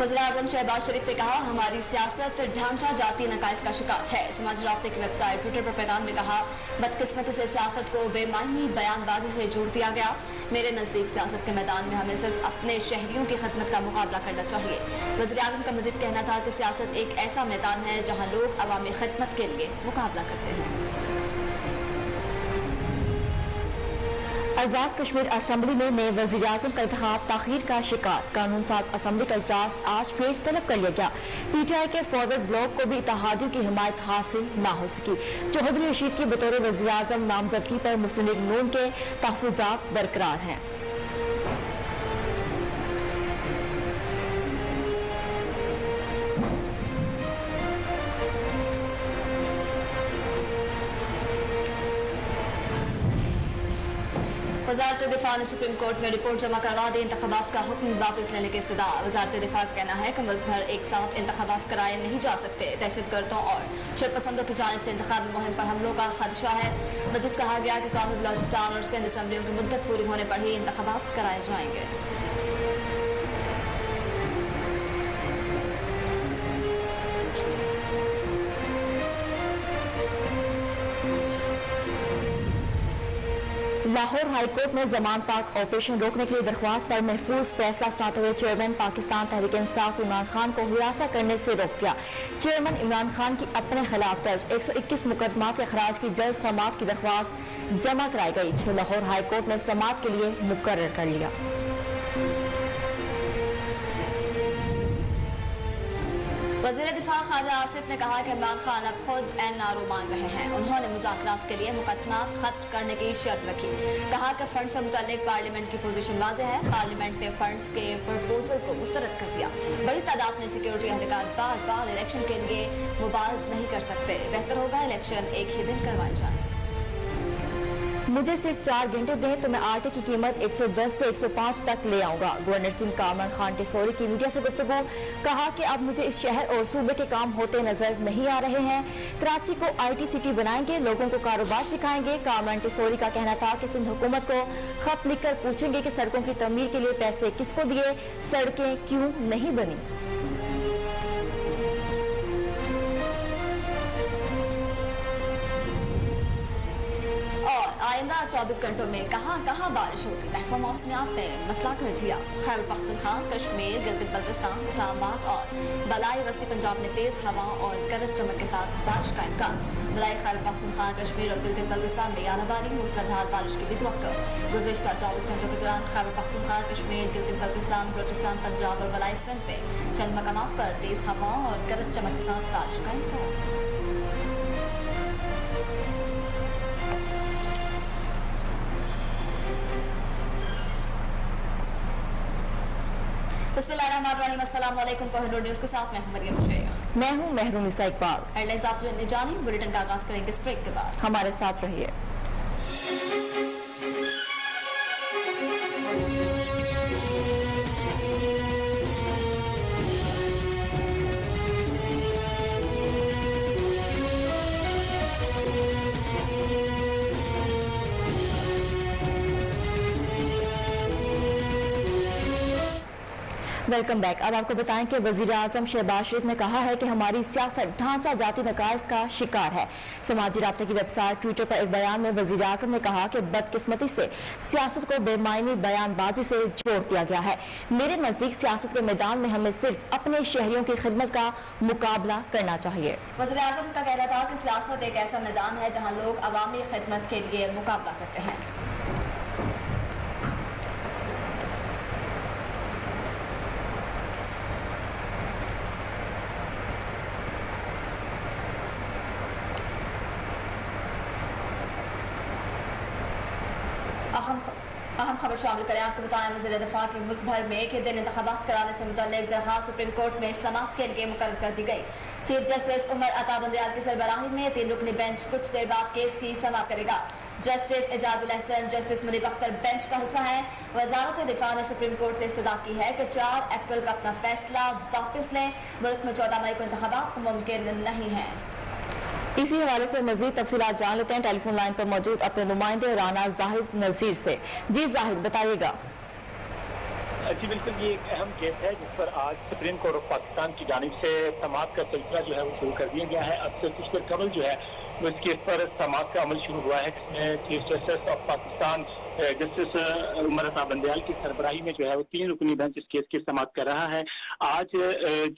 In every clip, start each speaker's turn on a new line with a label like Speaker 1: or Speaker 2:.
Speaker 1: वज़ीर-ए-आज़म शहबाज शरीफ ने कहा, हमारी सियासत ढांचा जाती नकाइस का शिकार है। समाजी राब्ते की वेबसाइट ट्विटर पर पैगाम में कहा, बदकिस्मती से सियासत को बेमानी बयानबाजी से जोड़ दिया गया। मेरे नज़दीक सियासत के मैदान में हमें सिर्फ अपने शहरियों की खिदमत का मुकाबला करना चाहिए। वज़ीर-ए-आज़म का मज़ीद कहना था कि सियासत एक ऐसा मैदान है जहाँ लोग अवामी खिदमत के लिए मुकाबला करते हैं।
Speaker 2: आजाद कश्मीर असेंबली में नए वज़ीर-ए-आज़म का इंतखाब ताखीर का शिकार। कानून साज असेंबली का इजलास आज फिर तलब कर लिया गया। पीटीआई के फॉरवर्ड ब्लॉक को भी इत्तेहादियों की हिमायत हासिल ना हो सकी। चौधरी रशीद की बतौर वज़ीर-ए-आज़म नामजदगी पर मुस्लिम लीग नून के तहफ़्फ़ुज़ात बरकरार हैं।
Speaker 1: वज़ारत दिफा ने सुप्रीम कोर्ट में रिपोर्ट जमा करवा दी। इंतखाबात का हुक्म वापस लेने की इस्तदा। वज़ारत दिफा का कहना है कि मुल्क भर एक साथ इंतखाबात कराए नहीं जा सकते। दहशतगर्दों और शरपसंदों की जानिब से इंतखाबी मुहिम पर हमलों का खदशा है। मज़ीद कहा गया कि कौमी बलोचिस्तान और सिंध असम्बलियों की मुद्दत पूरी होने पर ही इंतखाबात कराए जाएंगे।
Speaker 2: लाहौर हाईकोर्ट ने जमान पाक ऑपरेशन रोकने के लिए दरख्वास्त पर महफूज फैसला सुनाते हुए चेयरमैन पाकिस्तान तहरीक इंसाफ इमरान खान को हिरासत करने से रोक दिया। चेयरमैन इमरान खान की अपने खिलाफ दर्ज 121 मुकदमा के खराज की जल्द समाअत की दरख्वास्त जमा कराई गई, जिसे लाहौर हाईकोर्ट ने समाअत के लिए मुकर्रर कर लिया।
Speaker 1: वज़ीर दिफा ख्वाजा आसिफ ने कहा कि इमरान खान अब खुद NRO मांग रहे हैं। उन्होंने मुज़ाकरात के लिए मुकदमात खत्म करने की शर्त रखी। कहा कि फंड से मुताल्लिक पार्लियामेंट की पोजीशन वाज़ेह है। पार्लियामेंट ने फंड्स के प्रपोजल को मुस्तरद कर दिया। बड़ी तादाद में सिक्योरिटी एहलकार बार बार इलेक्शन के लिए मुबारज़ नहीं कर सकते। बेहतर होगा इलेक्शन एक ही दिन करवाए जाए।
Speaker 2: मुझे सिर्फ 4 घंटे दें तो मैं आटे की कीमत 110 से 105 तक ले आऊंगा। गवर्नर सिंह कामरान खान टेसौरी की मीडिया से गुफ्तगू। कहा कि अब मुझे इस शहर और सूबे के काम होते नजर नहीं आ रहे हैं। कराची को IT सिटी बनाएंगे, लोगों को कारोबार सिखाएंगे। कामरान टेसौरी का कहना था कि सिंध हुकूमत को खत लिखकर पूछेंगे कि सड़कों की तमीर के लिए पैसे किसको दिए, सड़कें क्यों नहीं बनी।
Speaker 1: आइंदा 24 घंटों में कहां बारिश होगी, महकमा मौसमियात ने मतला कर दिया। खैबर पख्तूनख्वा, कश्मीर, गिलगित बल्तिस्तान, इस्लामाबाद और बलाई वस्ती पंजाब में तेज हवा और गरज चमक के साथ बारिश का इम्कान। बलाई खैबर पख्तूनख्वा, कश्मीर और गिलगित बल्तिस्तान में यानाबारी, मूसलाधार बारिश की भी तवक्को। गुज़िश्ता 24 घंटों के दौरान खैबर पख्तूनख्वा, कश्मीर, गिलगित बल्तिस्तान, बलूचिस्तान, पंजाब और बलाई सिंध में चंद मकामात पर तेज हवा और गरज चमक के साथ बारिश का इम्कान। बिस्मिल्लाहिर्रहमानिर्रहीम, अस्सलाम वालेकुम। कोहिनूर न्यूज़ के साथ मैं हूं मरियम शेख।
Speaker 2: मैं हूं महरूनिसा इकबाल।
Speaker 1: हेडलाइंस आप जानिए। बुलेटिन का आगाज करेंगे इस ब्रेक के बाद।
Speaker 2: हमारे साथ रहिए। Welcome back. अब आपको बताएं कि वज़ीर-ए-आज़म शहबाज शरीफ ने कहा है कि हमारी सियासत ढांचा जाती नकाइस का शिकार है। समाजी राब्ते की वेबसाइट ट्विटर पर एक बयान में वज़ीर-ए-आज़म ने कहा कि बदकिस्मती से सियासत को बेमायनी बयानबाजी से जोड़ दिया गया है। मेरे नजदीक सियासत के मैदान में हमें सिर्फ अपने शहरियों की खिदमत का मुकाबला करना चाहिए।
Speaker 1: वज़ीर-ए-आज़म का कहना था कि सियासत एक ऐसा मैदान है जहाँ लोग अवामी खिदमत के लिए मुकाबला करते हैं। अहम खबर शामिल करें। आपको बताएं, वज़ीर दिफा की मुल्क भर में एक ही दिन इंतखाबात कराने से मुतल्लिक दरख्वास्त सुप्रीम कोर्ट में समाअत के लिए मुकर्रर कर दी गई। चीफ जस्टिस उमर अता बंदयाल की सरबराही में 3 रुकनी बेंच कुछ देर बाद केस की समाअत करेगा। Justice Ijazul Ahsan, justice Munib Akhtar bench का हिस्सा है। वज़ारत दिफा ने सुप्रीम कोर्ट से इस्तदा की है कि 4 अप्रैल का अपना फैसला वापस लें। मुल्क में 14 मई को इंतखाबात मुमकिन नहीं है।
Speaker 2: इसी हवाले से मजीद तफसीलात जान लेते हैं टेलीफोन लाइन पर मौजूद अपने नुमाइंदे राना जाहिद नजीर से। जी जाहिद, बताइएगा।
Speaker 3: جی بالکل، یہ ایک اہم کیس ہے جس پر آج سپریم کورٹ آف پاکستان کی جانب سے سماعت کا سلسلہ جو ہے وہ شروع کر دیا گیا ہے۔ اب سے کچھ دیر قبل جو ہے وہ اس کیس پر سماعت کا عمل شروع ہوا ہے، جس میں chief justice of Pakistan justice Umar Ata Bandial کی سربراہی میں جو ہے وہ 3 رکنی بینچ اس کیس کی سماعت کر رہا ہے۔ آج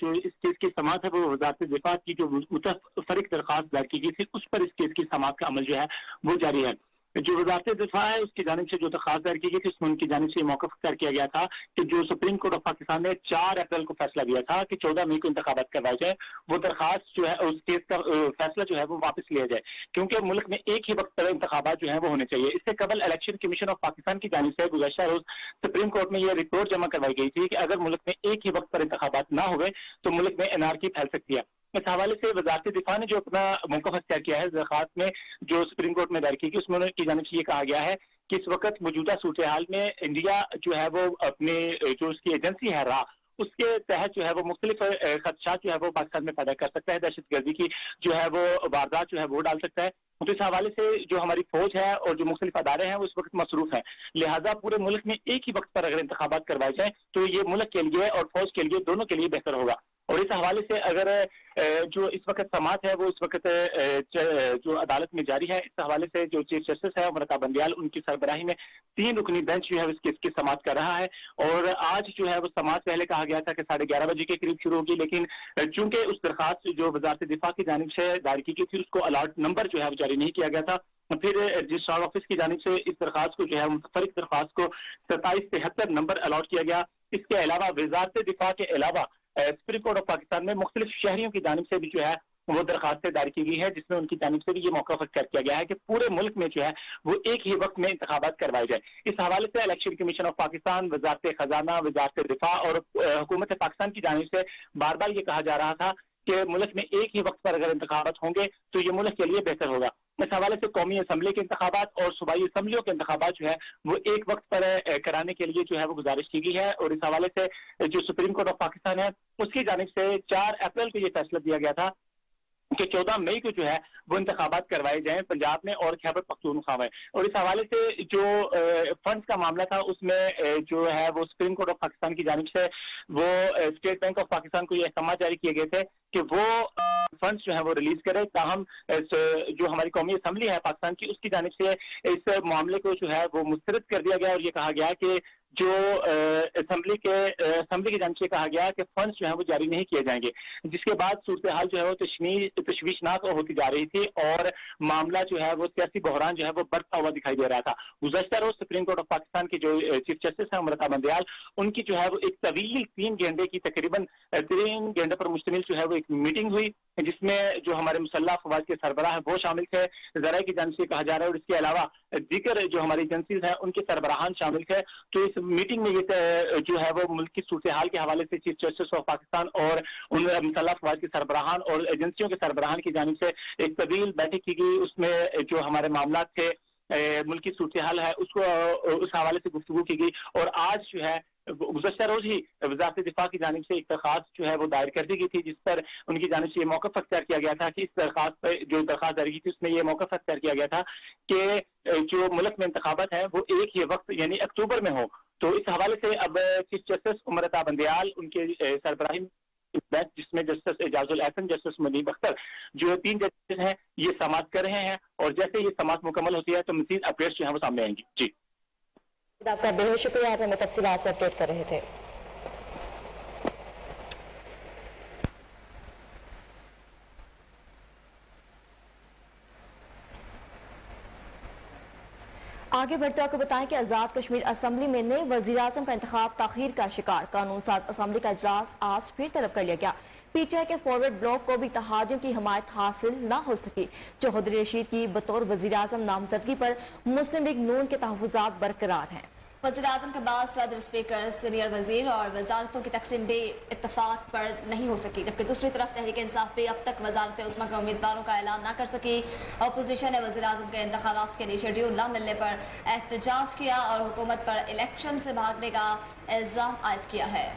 Speaker 3: جو اس کیس کی سماعت ہے وہ وزارت دفاع کی جو متفرق درخواست دائر کی گئی تھی اس پر اس کیس کی سماعت کا عمل جو ہے وہ جاری ہے۔ جو وزارت دفاع ہے اس کی جانب سے جو درخواست دائر کی گئی تھی اس میں ان کی جانب سے موقف اختیار کیا گیا تھا کہ جو سپریم کورٹ آف پاکستان نے 4 اپریل کو فیصلہ دیا تھا کہ 14 مئی کو انتخابات کروائے جائے، وہ درخواست جو ہے اس کیس کا فیصلہ جو ہے وہ واپس لیا جائے، کیونکہ ملک میں ایک ہی وقت پر انتخابات جو ہیں وہ ہونے چاہیے۔ اس سے قبل الیکشن کمیشن آف پاکستان کی جانب سے گزشتہ روز سپریم کورٹ میں یہ رپورٹ جمع کروائی گئی تھی کہ اگر ملک میں ایک ہی وقت پر انتخابات نہ ہوئے تو ملک میں انارکی پھیل سکتی ہے۔ اس حوالے سے وزارت دفاع نے جو اپنا موقف اختیار کیا ہے درخواست میں جو سپریم کورٹ میں دائر کی گئی اس میں ان کی جانب سے یہ کہا گیا ہے کہ اس وقت موجودہ صورتحال میں انڈیا جو ہے وہ اپنے جو اس کی ایجنسی ہے را اس کے تحت جو ہے وہ مختلف خدشات جو ہے وہ پاکستان میں پیدا کر سکتا ہے، دہشت گردی کی جو ہے وہ واردات جو ہے وہ ڈال سکتا ہے۔ تو اس حوالے سے جو ہماری فوج ہے اور جو مختلف ادارے ہیں وہ اس وقت مصروف ہیں، لہٰذا پورے ملک میں ایک ہی وقت پر اگر انتخابات کروائے جائیں تو یہ ملک کے لیے اور فوج کے لیے دونوں کے لیے بہتر ہوگا۔ اور اس حوالے سے اگر جو اس وقت سماعت ہے وہ اس وقت جو عدالت میں جاری ہے، اس حوالے سے جو چیف جسٹس ہے عمر عطا بندیال ان کی سربراہی میں 3 رکنی بینچ جو ہے اس کیس کی سماعت کر رہا ہے۔ اور آج جو ہے وہ سماعت پہلے کہا گیا تھا کہ 11:30 بجے کے قریب شروع ہوگی، لیکن چونکہ اس درخواست جو وزارت دفاع کی جانب سے دائر کی گئی تھی اس کو الاٹ نمبر جو ہے وہ جاری نہیں کیا گیا تھا، پھر رجسٹرار آفس کی جانب سے اس درخواست کو جو ہے متفرق درخواست کو 2773 نمبر الاٹ کیا گیا۔ اس کے علاوہ وزارت دفاع کے علاوہ سپریم کورٹ آف پاکستان میں مختلف شہریوں کی جانب سے بھی جو ہے وہ درخواستیں دائر کی گئی ہے، جس میں ان کی جانب سے بھی یہ موقف اختیار کیا گیا ہے کہ پورے ملک میں جو ہے وہ ایک ہی وقت میں انتخابات کروائے جائے۔ اس حوالے سے الیکشن کمیشن آف پاکستان، وزارت خزانہ، وزارت دفاع اور حکومت پاکستان کی جانب سے بار بار یہ کہا جا رہا تھا کہ ملک میں ایک ہی وقت پر اگر انتخابات ہوں گے تو یہ ملک کے لیے بہتر ہوگا۔ اس حوالے سے قومی اسمبلی کے انتخابات اور صوبائی اسمبلیوں کے انتخابات جو ہے وہ ایک وقت پر کرانے کے لیے جو ہے وہ گزارش کی گئی ہے۔ اور اس حوالے سے جو سپریم کورٹ آف پاکستان ہے اس کی جانب سے 4 اپریل کو یہ فیصلہ دیا گیا تھا کہ 14 مئی کو جو ہے وہ انتخابات کروائے جائیں پنجاب میں اور خیبر پختونخوا میں۔ اور اس حوالے سے جو فنڈز کا معاملہ تھا اس میں جو ہے وہ سپریم کورٹ آف پاکستان کی جانب سے وہ اسٹیٹ بینک آف پاکستان کو یہ احکامات جاری کیے گئے تھے کہ وہ فنڈز جو ہیں وہ ریلیز کرے، تاہم جو ہماری قومی اسمبلی ہے پاکستان کی اس کی جانب سے اس معاملے کو جو ہے وہ مسترد کر دیا گیا اور یہ کہا گیا کہ جو اسمبلی کی جانب سے کہا گیا کہ فنڈز جو ہیں وہ جاری نہیں کیے جائیں گے، جس کے بعد صورتحال جو ہے وہ تشویشناک ہوتی جا رہی تھی اور معاملہ جو ہے وہ سیاسی بحران جو ہے وہ بڑھتا ہوا دکھائی دے رہا تھا۔ گزشتہ روز سپریم کورٹ آف پاکستان کے جو چیف جسٹس ہیں عمر عطا بندیال ان کی جو ہے وہ ایک طویل 3 گھنٹے کی تقریباً 3 گھنٹے پر مشتمل جو ہے وہ ایک میٹنگ ہوئی جس میں جو ہمارے مسلح افواج کے سربراہ ہیں وہ شامل تھے، ذرائع کی جانب سے کہا جا رہا ہے، اور اس کے علاوہ دیگر جو ہماری ایجنسیز ہیں ان کے سربراہان شامل تھے۔ تو اس میٹنگ میں یہ جو ہے وہ ملک کی صورتحال کے حوالے سے چیف جسٹس آف پاکستان اور ان مسلح افواج کے سربراہان اور ایجنسیوں کے سربراہان کی جانب سے ایک طویل بیٹھک کی گئی، اس میں جو ہمارے معاملات تھے ملک کی صورتحال ہے اس کو اس حوالے سے گفتگو کی گئی۔ اور آج جو ہے گزشتہ روز ہی وزارت دفاع کی جانب سے ایک درخواست جو ہے وہ دائر کر دی گئی تھی جس پر ان کی جانب سے یہ موقف اختیار کیا گیا تھا کہ اس درخواست پر جو درخواست دائر کی تھی اس میں یہ موقف اختیار کیا گیا تھا کہ جو ملک میں انتخابات ہیں وہ ایک ہی وقت یعنی اکتوبر میں ہو۔ تو اس حوالے سے اب چیف جسٹس عمر عطا بندیال ان کے سربراہی جس میں جسٹس اعجاز الاحسن، جسٹس منیب اختر جو 3 ججز ہیں یہ سماعت کر رہے ہیں، اور جیسے یہ سماعت مکمل ہوتی ہے تو مزید اپڈیٹس جو ہیں وہ سامنے آئیں گی۔ جی
Speaker 2: آپ کا بہت شکریہ، آپ ہمیں تفصیلات سے اپڈیٹ کر رہے تھے۔ آگے بڑھتے آپ کو بتائیں کہ آزاد کشمیر اسمبلی میں نئے وزیراعظم کا انتخاب تاخیر کا شکار، قانون ساز اسمبلی کا اجلاس آج پھر طلب کر لیا گیا۔ پی ٹی آئی کے فارورڈ بلاک کو بھی اتحادیوں کی حمایت حاصل نہ ہو سکی۔ چودھری رشید کی بطور وزیراعظم نامزدگی پر مسلم لیگ نون کے تحفظات برقرار ہیں۔
Speaker 1: وزیراعظم کے بعد صدر، اسپیکر، سینئر وزیر اور وزارتوں کی تقسیم بھی اتفاق پر نہیں ہو سکی، جبکہ دوسری طرف تحریک انصاف بھی اب تک وزارت عظمیٰ کے امیدواروں کا اعلان نہ کر سکی۔ اپوزیشن نے وزیراعظم کے انتخابات کے لیے شیڈیول نہ ملنے پر احتجاج کیا اور حکومت پر الیکشن سے بھاگنے کا الزام عائد کیا ہے۔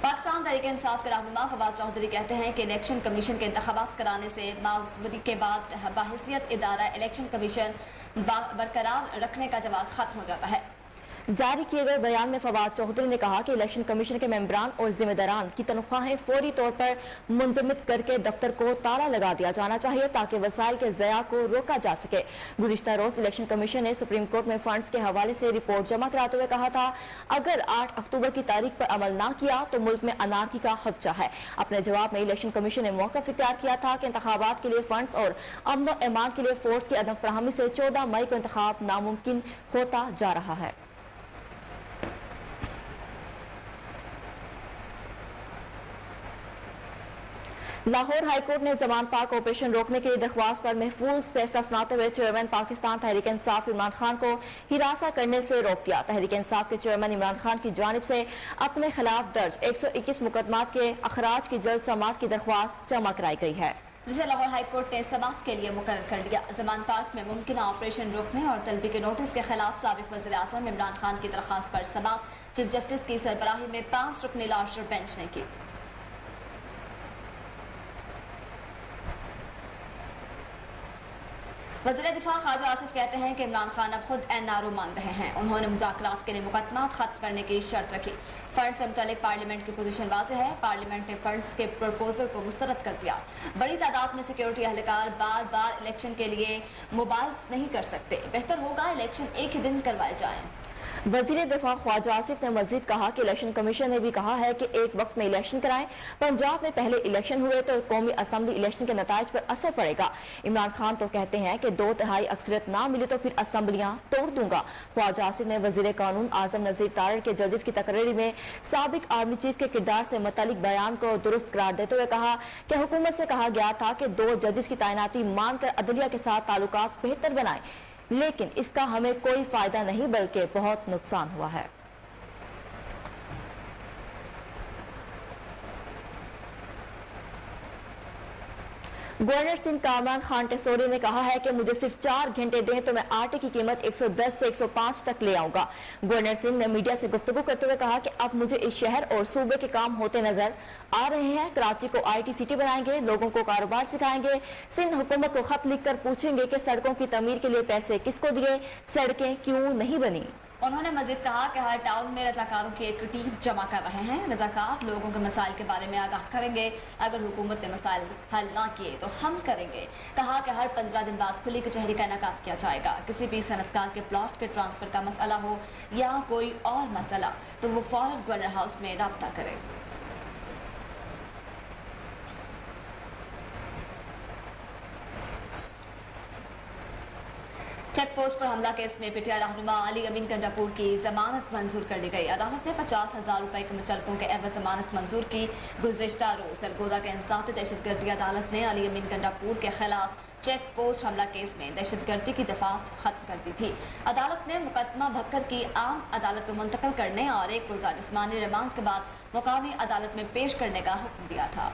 Speaker 1: पाकिस्तान तहरीक इंसाफ के रहनुमा फवाद चौधरी कहते हैं कि इलेक्शन कमीशन के इंतखाबात कराने से माजूरी के बाद बाहिसियत इदारा इलेक्शन कमीशन बरकरार रखने का जवाब खत्म हो जाता है।
Speaker 2: जारी किए गए बयान में फवाद चौधरी ने कहा कि इलेक्शन कमीशन के मेंबरान और जिम्मेदारान की तनख्वाहें फौरी तौर पर मुंजमद करके दफ्तर को ताला लगा दिया जाना चाहिए ताकि वसाइल के ज़या को रोका जा सके। गुज़िश्ता रोज इलेक्शन कमीशन ने सुप्रीम कोर्ट में फंड्स के हवाले से रिपोर्ट जमा कराते हुए कहा था, अगर 8 अक्टूबर की तारीख पर अमल ना किया तो मुल्क में अनारकी का खदशा है। अपने जवाब में इलेक्शन कमीशन ने मौक़िफ़ इख्तियार किया था कि इंतखाबात के लिए फंड्स और अमन व एमान के लिए फोर्स की अदम फराहमी से 14 मई को इंतखाब नामुमकिन होता जा रहा है। लाहौर हाईकोर्ट ने जमान पाक ऑपरेशन रोकने के लिए दरख्वास्त पर महफूज फैसला सुनाते हुए चेयरमैन पाकिस्तान तहरीक इंसाफ इमरान खान को हिरासा करने से रोक दिया। तहरीक इंसाफ के चेयरमैन इमरान खान की जानिब से अपने खिलाफ दर्ज 121 मुकदमात के अखराज की जल्द समाअत की दरख्वास्त जमा कराई गई है,
Speaker 1: जिसे लाहौर हाईकोर्ट ने समाअत के लिए मुकर्रर कर लिया। जमान पार्क में मुमकिन ऑपरेशन रोकने और तलबी के नोटिस के खिलाफ साबिक वज़ीर आज़म इमरान खान की दरख्वास्त पर समाअत चीफ जस्टिस की सरबराही में 5 रुकनी लार्जर बेंच ने की। वज़ीर दिफा ख्वाजा आसिफ कहते हैं कि इमरान खान अब खुद NRO मान रहे हैं। उन्होंने मुज़ाकरात के लिए मुकदमात खत्म करने की शर्त रखी। फंड से मुतालिक पार्लियामेंट की पोजीशन वाज़ेह है। पार्लियामेंट ने फंड्स के प्रपोजल को मुस्तरद कर दिया। बड़ी तादाद में सिक्योरिटी एहलकार बार बार इलेक्शन के लिए मोबाइल्स नहीं कर सकते। बेहतर होगा इलेक्शन एक ही दिन करवाए जाएं।
Speaker 2: वज़ीर दिफा ख्वाजा आसिफ ने मजीद कहा कि इलेक्शन कमीशन ने भी कहा है कि एक वक्त में इलेक्शन कराएं। पंजाब में पहले इलेक्शन हुए तो कौमी असम्बली इलेक्शन के नताइज पर असर पड़ेगा। इमरान खान तो कहते हैं कि 2/3 अक्सरियत ना मिली तो फिर असम्बलियां तोड़ दूंगा। ख्वाजा आसिफ ने वज़ीर कानून आजम नज़ीर तारड़ के जजेस की तकरीर में साबिक आर्मी चीफ के किरदार से मुतालिक बयान को दुरुस्त करार देते हुए कहा कि हुकूमत से कहा गया था कि 2 जजेस की तैनाती मानकर अदलिया के साथ ताल्लुकात बेहतर बनाए, लेकिन इसका हमें कोई फायदा नहीं बल्कि बहुत नुकसान हुआ है। गवर्नर सिंध कामरान खान टेसोरी ने कहा है कि मुझे सिर्फ 4 घंटे दें तो मैं आटे की कीमत 110 से 105 तक ले आऊंगा। गवर्नर सिंह ने मीडिया से गुफ्तगू करते हुए कहा कि अब मुझे इस शहर और सूबे के काम होते नजर आ रहे हैं। कराची को IT सिटी बनाएंगे, लोगों को कारोबार सिखाएंगे। सिंध हुकूमत को खत लिखकर पूछेंगे कि सड़कों की तमीर के लिए पैसे किसको दिए, सड़कें क्यों नहीं बनी।
Speaker 1: उन्होंने मजीद कहा कि हर टाउन में रजाकारों की एक टीम जमा कर रहे हैं। रजाकार लोगों के मसाइल के बारे में आगाह करेंगे। अगर हुकूमत ने मसाइल हल ना किए तो हम करेंगे। कहा कि हर 15 दिन बाद खुली कचहरी का इनेकाद किया जाएगा। किसी भी सनतकार के प्लॉट के ट्रांसफर का मसला हो या कोई और मसला तो वो फौरन गवर्नर हाउस में राब्ता करे। चेक पोस्ट पर हमला केस में PTI रहनुमा अली अमीन गंडापुर की जमानत मंजूर कर ली गई। अदालत ने 50,000 रुपए के मुचलकों के एवज जमानत मंजूर की। गुज़िश्ता रोज सरगोदा के इंसदाद दहशतगर्दी अदालत ने अली अमीन गंडापुर के खिलाफ चेक पोस्ट हमला केस में दहशतगर्दी की दफात खत्म कर दी थी। अदालत ने मुकदमा भक्कर की आम अदालत में मुंतकिल करने और 1 रोज़ा जिस्मानी रिमांड के बाद मुकामी अदालत में पेश करने का हुक्म दिया था।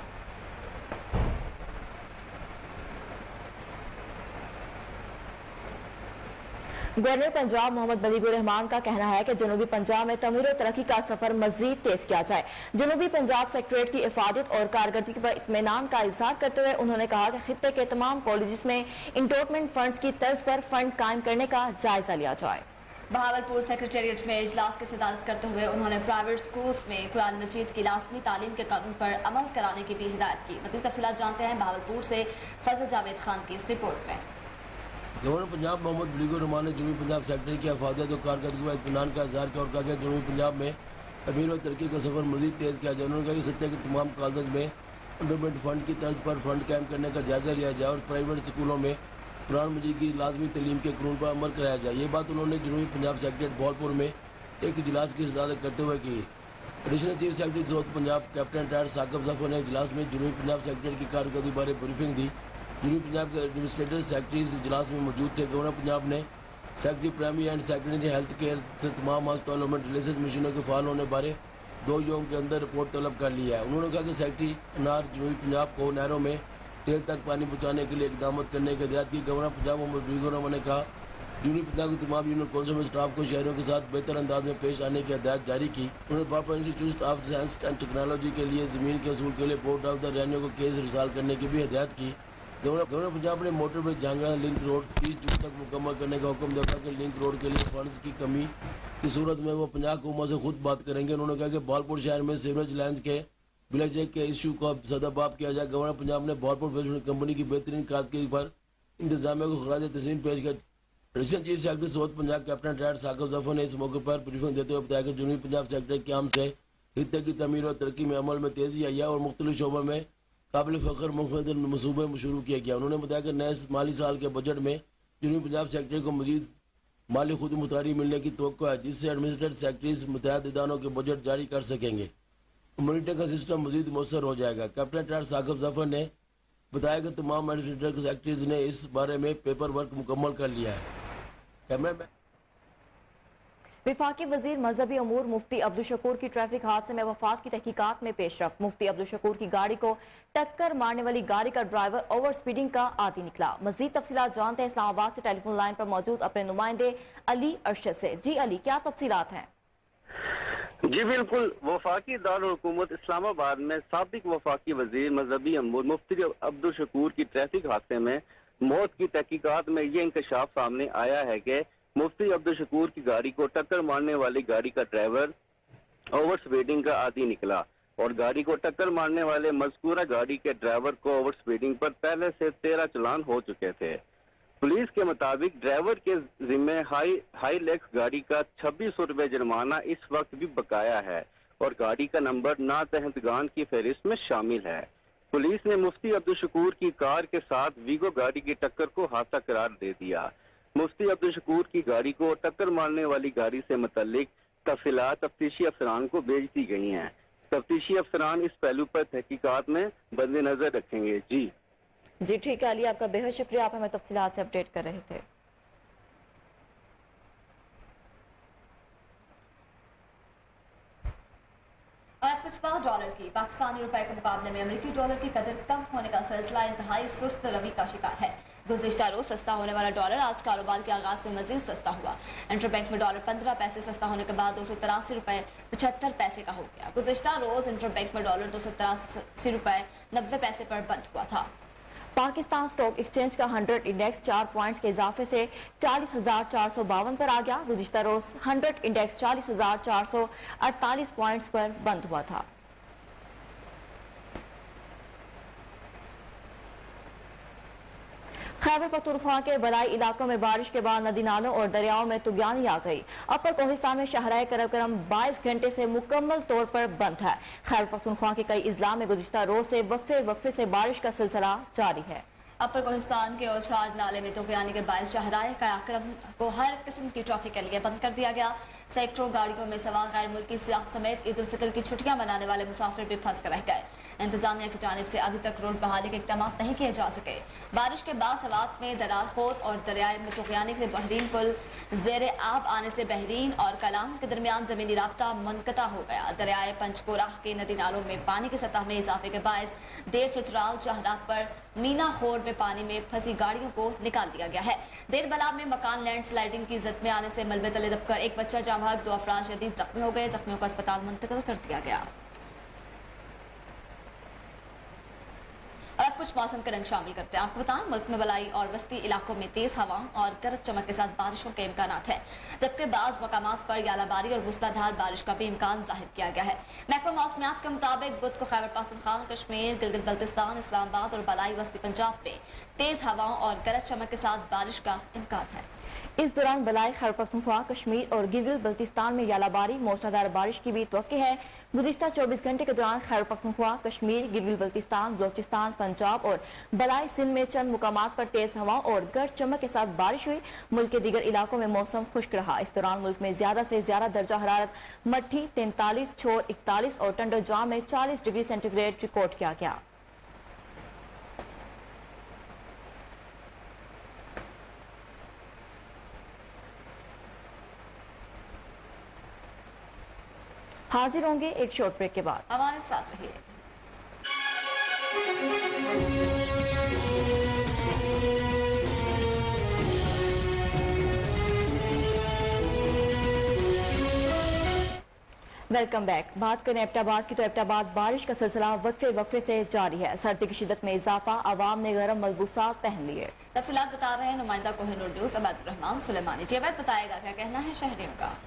Speaker 2: गवर्नर पंजाब मोहम्मद बलीगुर रहमान का कहना है कि जनूबी पंजाब में तमीर और तरक्की का सफर मजीद तेज किया जाए। जनूबी पंजाब सेक्रेटरीट की इफादत और कारकर्दगी पर इत्मीनान का इजहार करते हुए उन्होंने कहा कि खित्ते के तमाम कॉलेज में इंडोटमेंट फंड्स की तर्ज पर फंड कायम करने का जायजा लिया जाए।
Speaker 1: बहावलपुर सेक्रेटेरिएट में इजलास की सदारत करते हुए उन्होंने प्राइवेट स्कूल्स में कुरान मजीद की लाजमी तालीम के कानून पर अमल कराने की भी हिदायत की। मज़ीद तफसीलात जानते हैं बहावलपुर से फजल जावेद खान की इस रिपोर्ट में।
Speaker 4: गवर्नर पंजाब मोहम्मद बलीगुर रहमान ने जनूबी पंजाब सेक्रेटरी की अफादियत और कारकर्दगी पर इत्मीनान का इजहार किया और कहा कि जनूबी पंजाब में तमीर और तरक्की का सफर मजीद तेज़ किया जाए। उन्होंने कहा कि खित्ते के तमाम कॉलेज में इंडोटमेंट फंड की तर्ज पर फंड कायम करने का जायजा लिया जाए और प्राइवेट स्कूलों में कुरान मजीद की लाजमी तालीम के कानून पर अमल कराया जाए। ये बात उन्होंने जनूबी पंजाब सेक्रेटरीट बहावलपुर में एक इजलास की सदारत करते हुए की। Additional chief secretary south Punjab captain retired Saqib Zafar ने इजलास में जनूबी पंजाब सेक्रेटरीट की कारकर्दगी बारे ब्रीफिंग दी। जनूबी पंजाब के एडमिनिस्ट्रेटर सेक्रेटरीज इजलास में मौजूद थे। गवर्नर पंजाब ने secretary primary and secondary health care से तमाम हस्पतालों में डायलिसिस मशीनों के फाल होने बारे 2 यौम के अंदर रिपोर्ट तलब कर लिया है। उन्होंने कहा कि सेक्रेटरी अनार जनूबी पंजाब को नहरों में टेल तक पानी पहुँचाने के लिए इकदाम करने की हिदायत की। गवर्नर पंजाब मोहम्मद बलीगुर रहमान ने कहा जूनियर पंजाब की तमाम यूनियन कौंसिल में स्टाफ को शहरों के साथ बेहतर अंदाज में पेश आने की हदायत जारी की। उन्होंने पापा institute of science and technology के लिए ज़मीन के असूल के लिए पोर्ट ऑफ द रेन्यू को केस रिसाल करने की भी हदायत की। गवर्नर पंजाब ने motor way Jhangra link road 30 जून तक मुकम्मल करने का हुक्म दिया कि लिंक रोड के लिए फंड्स की कमी की सूरत में वो पंजाब हुकूमत से खुद बात करेंगे। उन्होंने कहा कि बहालपुर शहर में सीवरेज लाइन्स के ब्लैकजैक के इशू का सदाबाब किया जाए। गवर्नर पंजाब ने बहालपुर फेडरेशन कंपनी की बेहतरीन कारकर्दगी पर इंतजामिया को खराज तस्लीम पेश किया। Additional chief secretary south Punjab captain retired Saqib Zafar ने इस मौके पर ब्रीफिंग देते हुए बताया कि जनूबी पंजाब सेक्रेटरी के काम से खित्ते की तमीर और तरक्की में अमल में तेजी आई है और मुख्तलिफ शोबों में काबिल फ़ख्र मुख्तलिफ मनसूबे शुरू किया गया। उन्होंने बताया कि नए माली साल के बजट में जनूबी पंजाब सेक्रेटरी को मजीद माली खुद मुख्तारी मिलने की तवक्को है, जिससे एडमिनिस्ट्रेटिव सेक्रेटरीज मुतहद इदारों के बजट जारी कर सकेंगे। मॉनिटरिंग का सिस्टम मजीद मौसर हो जाएगा। कैप्टन रिटायर्ड साकिब जफर ने बताया कि तमाम एडमिनिस्ट्रेटिव सेक्रेटरीज ने इस बारे में पेपर वर्क मुकम्मल कर लिया है।
Speaker 2: वफाकी वजीर मजहबी अमूर मुफ्ती अब्दुल शकूर की ट्रैफिक हादसे में वफात की तहकीकात में पेशरफ। मुफ्ती अब्दुल शकूर की गाड़ी को टक्कर मारने वाली गाड़ी का ड्राइवर ओवर स्पीडिंग का आदी निकला। मजीद तफसीलात जानते हैं इस्लामाबाद से टेलीफोन लाइन पर मौजूद अपने नुमाइंदे अली अरशद से। जी अली, क्या तफसीलात हैं?
Speaker 5: जी बिल्कुल, वफाकी दारुल हुकूमत इस्लामाबाद में साबिक वफाकी वजीर मजहबी अमूर मुफ्ती अब्दुल शकूर की ट्रैफिक हादसे में मौत की तहकीकात में ये इंकशाफ सामने आया है कि मुफ्ती अब्दुल शकूर की गाड़ी को टक्कर मारने वाली गाड़ी का ड्राइवर ओवर स्पीडिंग का आदी निकला और गाड़ी को टक्कर मारने वाले मज़कूरा गाड़ी के ड्राइवर को ओवर स्पीडिंग पर पहले से 13 चालान हो चुके थे। पुलिस के मुताबिक ड्राइवर के जिम्मे हाई लेक्स गाड़ी का 2600 रुपए जुर्माना इस वक्त भी बकाया है और गाड़ी का नंबर नातहतगान की फहरिस्त में शामिल है। पुलिस ने मुफ्ती अब्दुल शकूर की कार के साथ वीगो गाड़ी की टक्कर को हादसा करार दे दिया। मुफ्ती अब्दुल शकूर की गाड़ी को टक्कर मारने वाली गाड़ी से मुतल्लिक तफसीलात तफ्तीशी अफसरान को भेज दी गई हैं। तफ्तीशी अफसरान इस पहलू पर तहकीकात में बंदे नजर रखेंगे। जी
Speaker 2: ठीक है अली, आपका बेहद शुक्रिया, आप हमें तफसीलात से अपडेट कर रहे थे।
Speaker 1: और अब कुछ बात डॉलर की। पाकिस्तानी रुपए के मुकाबले में अमेरिकी डॉलर की कदर कम होने का सिलसिला इंतहाई सुस्त रवि का शिकार है। गुज़िश्ता रोज सस्ता होने वाला डॉलर आज कारोबार के आगाज में मजीद सस्ता हुआ। इंटरबैंक में डॉलर 15 पैसे सस्ता होने के बाद 283 रुपए 75 पैसे का हो गया। गुज़िश्ता रोज इंटरबैंक में डॉलर 283 रुपए 90 पैसे पर बंद हुआ था।
Speaker 2: पाकिस्तान स्टॉक एक्सचेंज का 100 इंडेक्स 4 पॉइंट्स के इजाफे से 40,452 पर आ गया। गुज़िश्ता रोज 100 इंडेक्स 40,448 पॉइंट्स पर बंद हुआ था। खैबर पख्तूनख्वा के बलाई इलाकों में बारिश के बाद नदी नालों और दरियाओं में तुगयानी आ गई। अपर कोहिस्तान में शाहराह करम 22 घंटे से मुकम्मल तौर पर बंद है। खैबर पख्तूनख्वा के कई इजला में गुज़िश्ता रोज से वक्फे से बारिश का सिलसिला जारी है।
Speaker 1: अपर कोहिस्तान के औशार नाले में तुगयानी के बायस शाहराह कार्यक्रम को हर किस्म की ट्रैफिक के लिए बंद कर दिया गया। सैकड़ों गाड़ियों में सवार गैर मुल्की सियाह समेत ईद उल फितर की छुट्टियां मनाने वाले मुसाफिर भी फंस कर रह गए। इंतजामिया की जानिब से अभी तक रोड बहाली के इक़दाम नहीं किए जा सके। बारिश के बाद सवात में दरार खोद और दरियाए में तुगयानी से बहरीन पुल जेर आब आने से बहरीन और कलाम के दरमियान जमीनी राब्ता मुनक़ता हो गया। दरियाए पंचकोराह के नदी नालों में पानी की सतह में इजाफे के बायस देर चतराल शाहराह पर मीना खोर में पानी में फंसी गाड़ियों को निकाल दिया गया है। देर बलाब में मकान लैंड स्लाइडिंग की जद में आने से मलबे तले दबकर एक बच्चा जाँ बहक, 2 अफराद शदीद जख्मी हो गए। जख्मियों को अस्पताल मुंतकिल कर दिया गया। और अब कुछ मौसम के रंग शामिल करते हैं। आपको बताएं, मुल्क में बलाई और वस्ती इलाकों में तेज हवा और गरज चमक के साथ बारिशों के इम्कानात हैं, जबकि बाज़ मकामात पर यालाबारी और मूसलाधार बारिश का भी इम्कान जाहिर किया गया है। महकमा मौसमियात के मुताबिक बुध को खैबर पख्तूनख्वा, कश्मीर, गिलगित बल्तिस्तान, इस्लामाबाद और बलाई वस्ती पंजाब में तेज हवाओं और गरज चमक के साथ बारिश का इम्कान है।
Speaker 2: इस दौरान बलाई खैबर पख्तूनख्वा, कश्मीर और गिलगित बल्तिस्तान में यालाबारी मूसलाधार बारिश की भी तवक्को है। गुज़िश्ता 24 घंटे के दौरान खैबर पख्तूनख्वा, कश्मीर, गिलगित बल्तिस्तान, बलोचिस्तान, पंजाब और बलाई सिंध में चंद मुकामात पर तेज हवाओं और गरज चमक के साथ बारिश हुई। मुल्क के दीगर इलाकों में मौसम खुश्क रहा। इस दौरान मुल्क में ज्यादा से ज्यादा दर्जा हरारत मट्ठी 43, छोर 41 और टंडोजाम में 40 डिग्री सेंटीग्रेड रिकॉर्ड किया गया। हाजिर होंगे एक शॉर्ट ब्रेक के बाद।
Speaker 1: हमारे साथ रहिए।
Speaker 2: Welcome back. बात करें एबटाबाद की तो एबटाबाद बारिश का सिलसिला वक्फे से जारी है। सर्दी की शिद्दत में इजाफा, आवाम ने गर्म मलबूसात पहन लिए।
Speaker 1: तफसीलात बता रहे हैं नुमाइंदा कोहिनूर न्यूज अबैदुर्रहमान सुलेमानी। जी अवैध बताएगा क्या कहना है शहरियों का।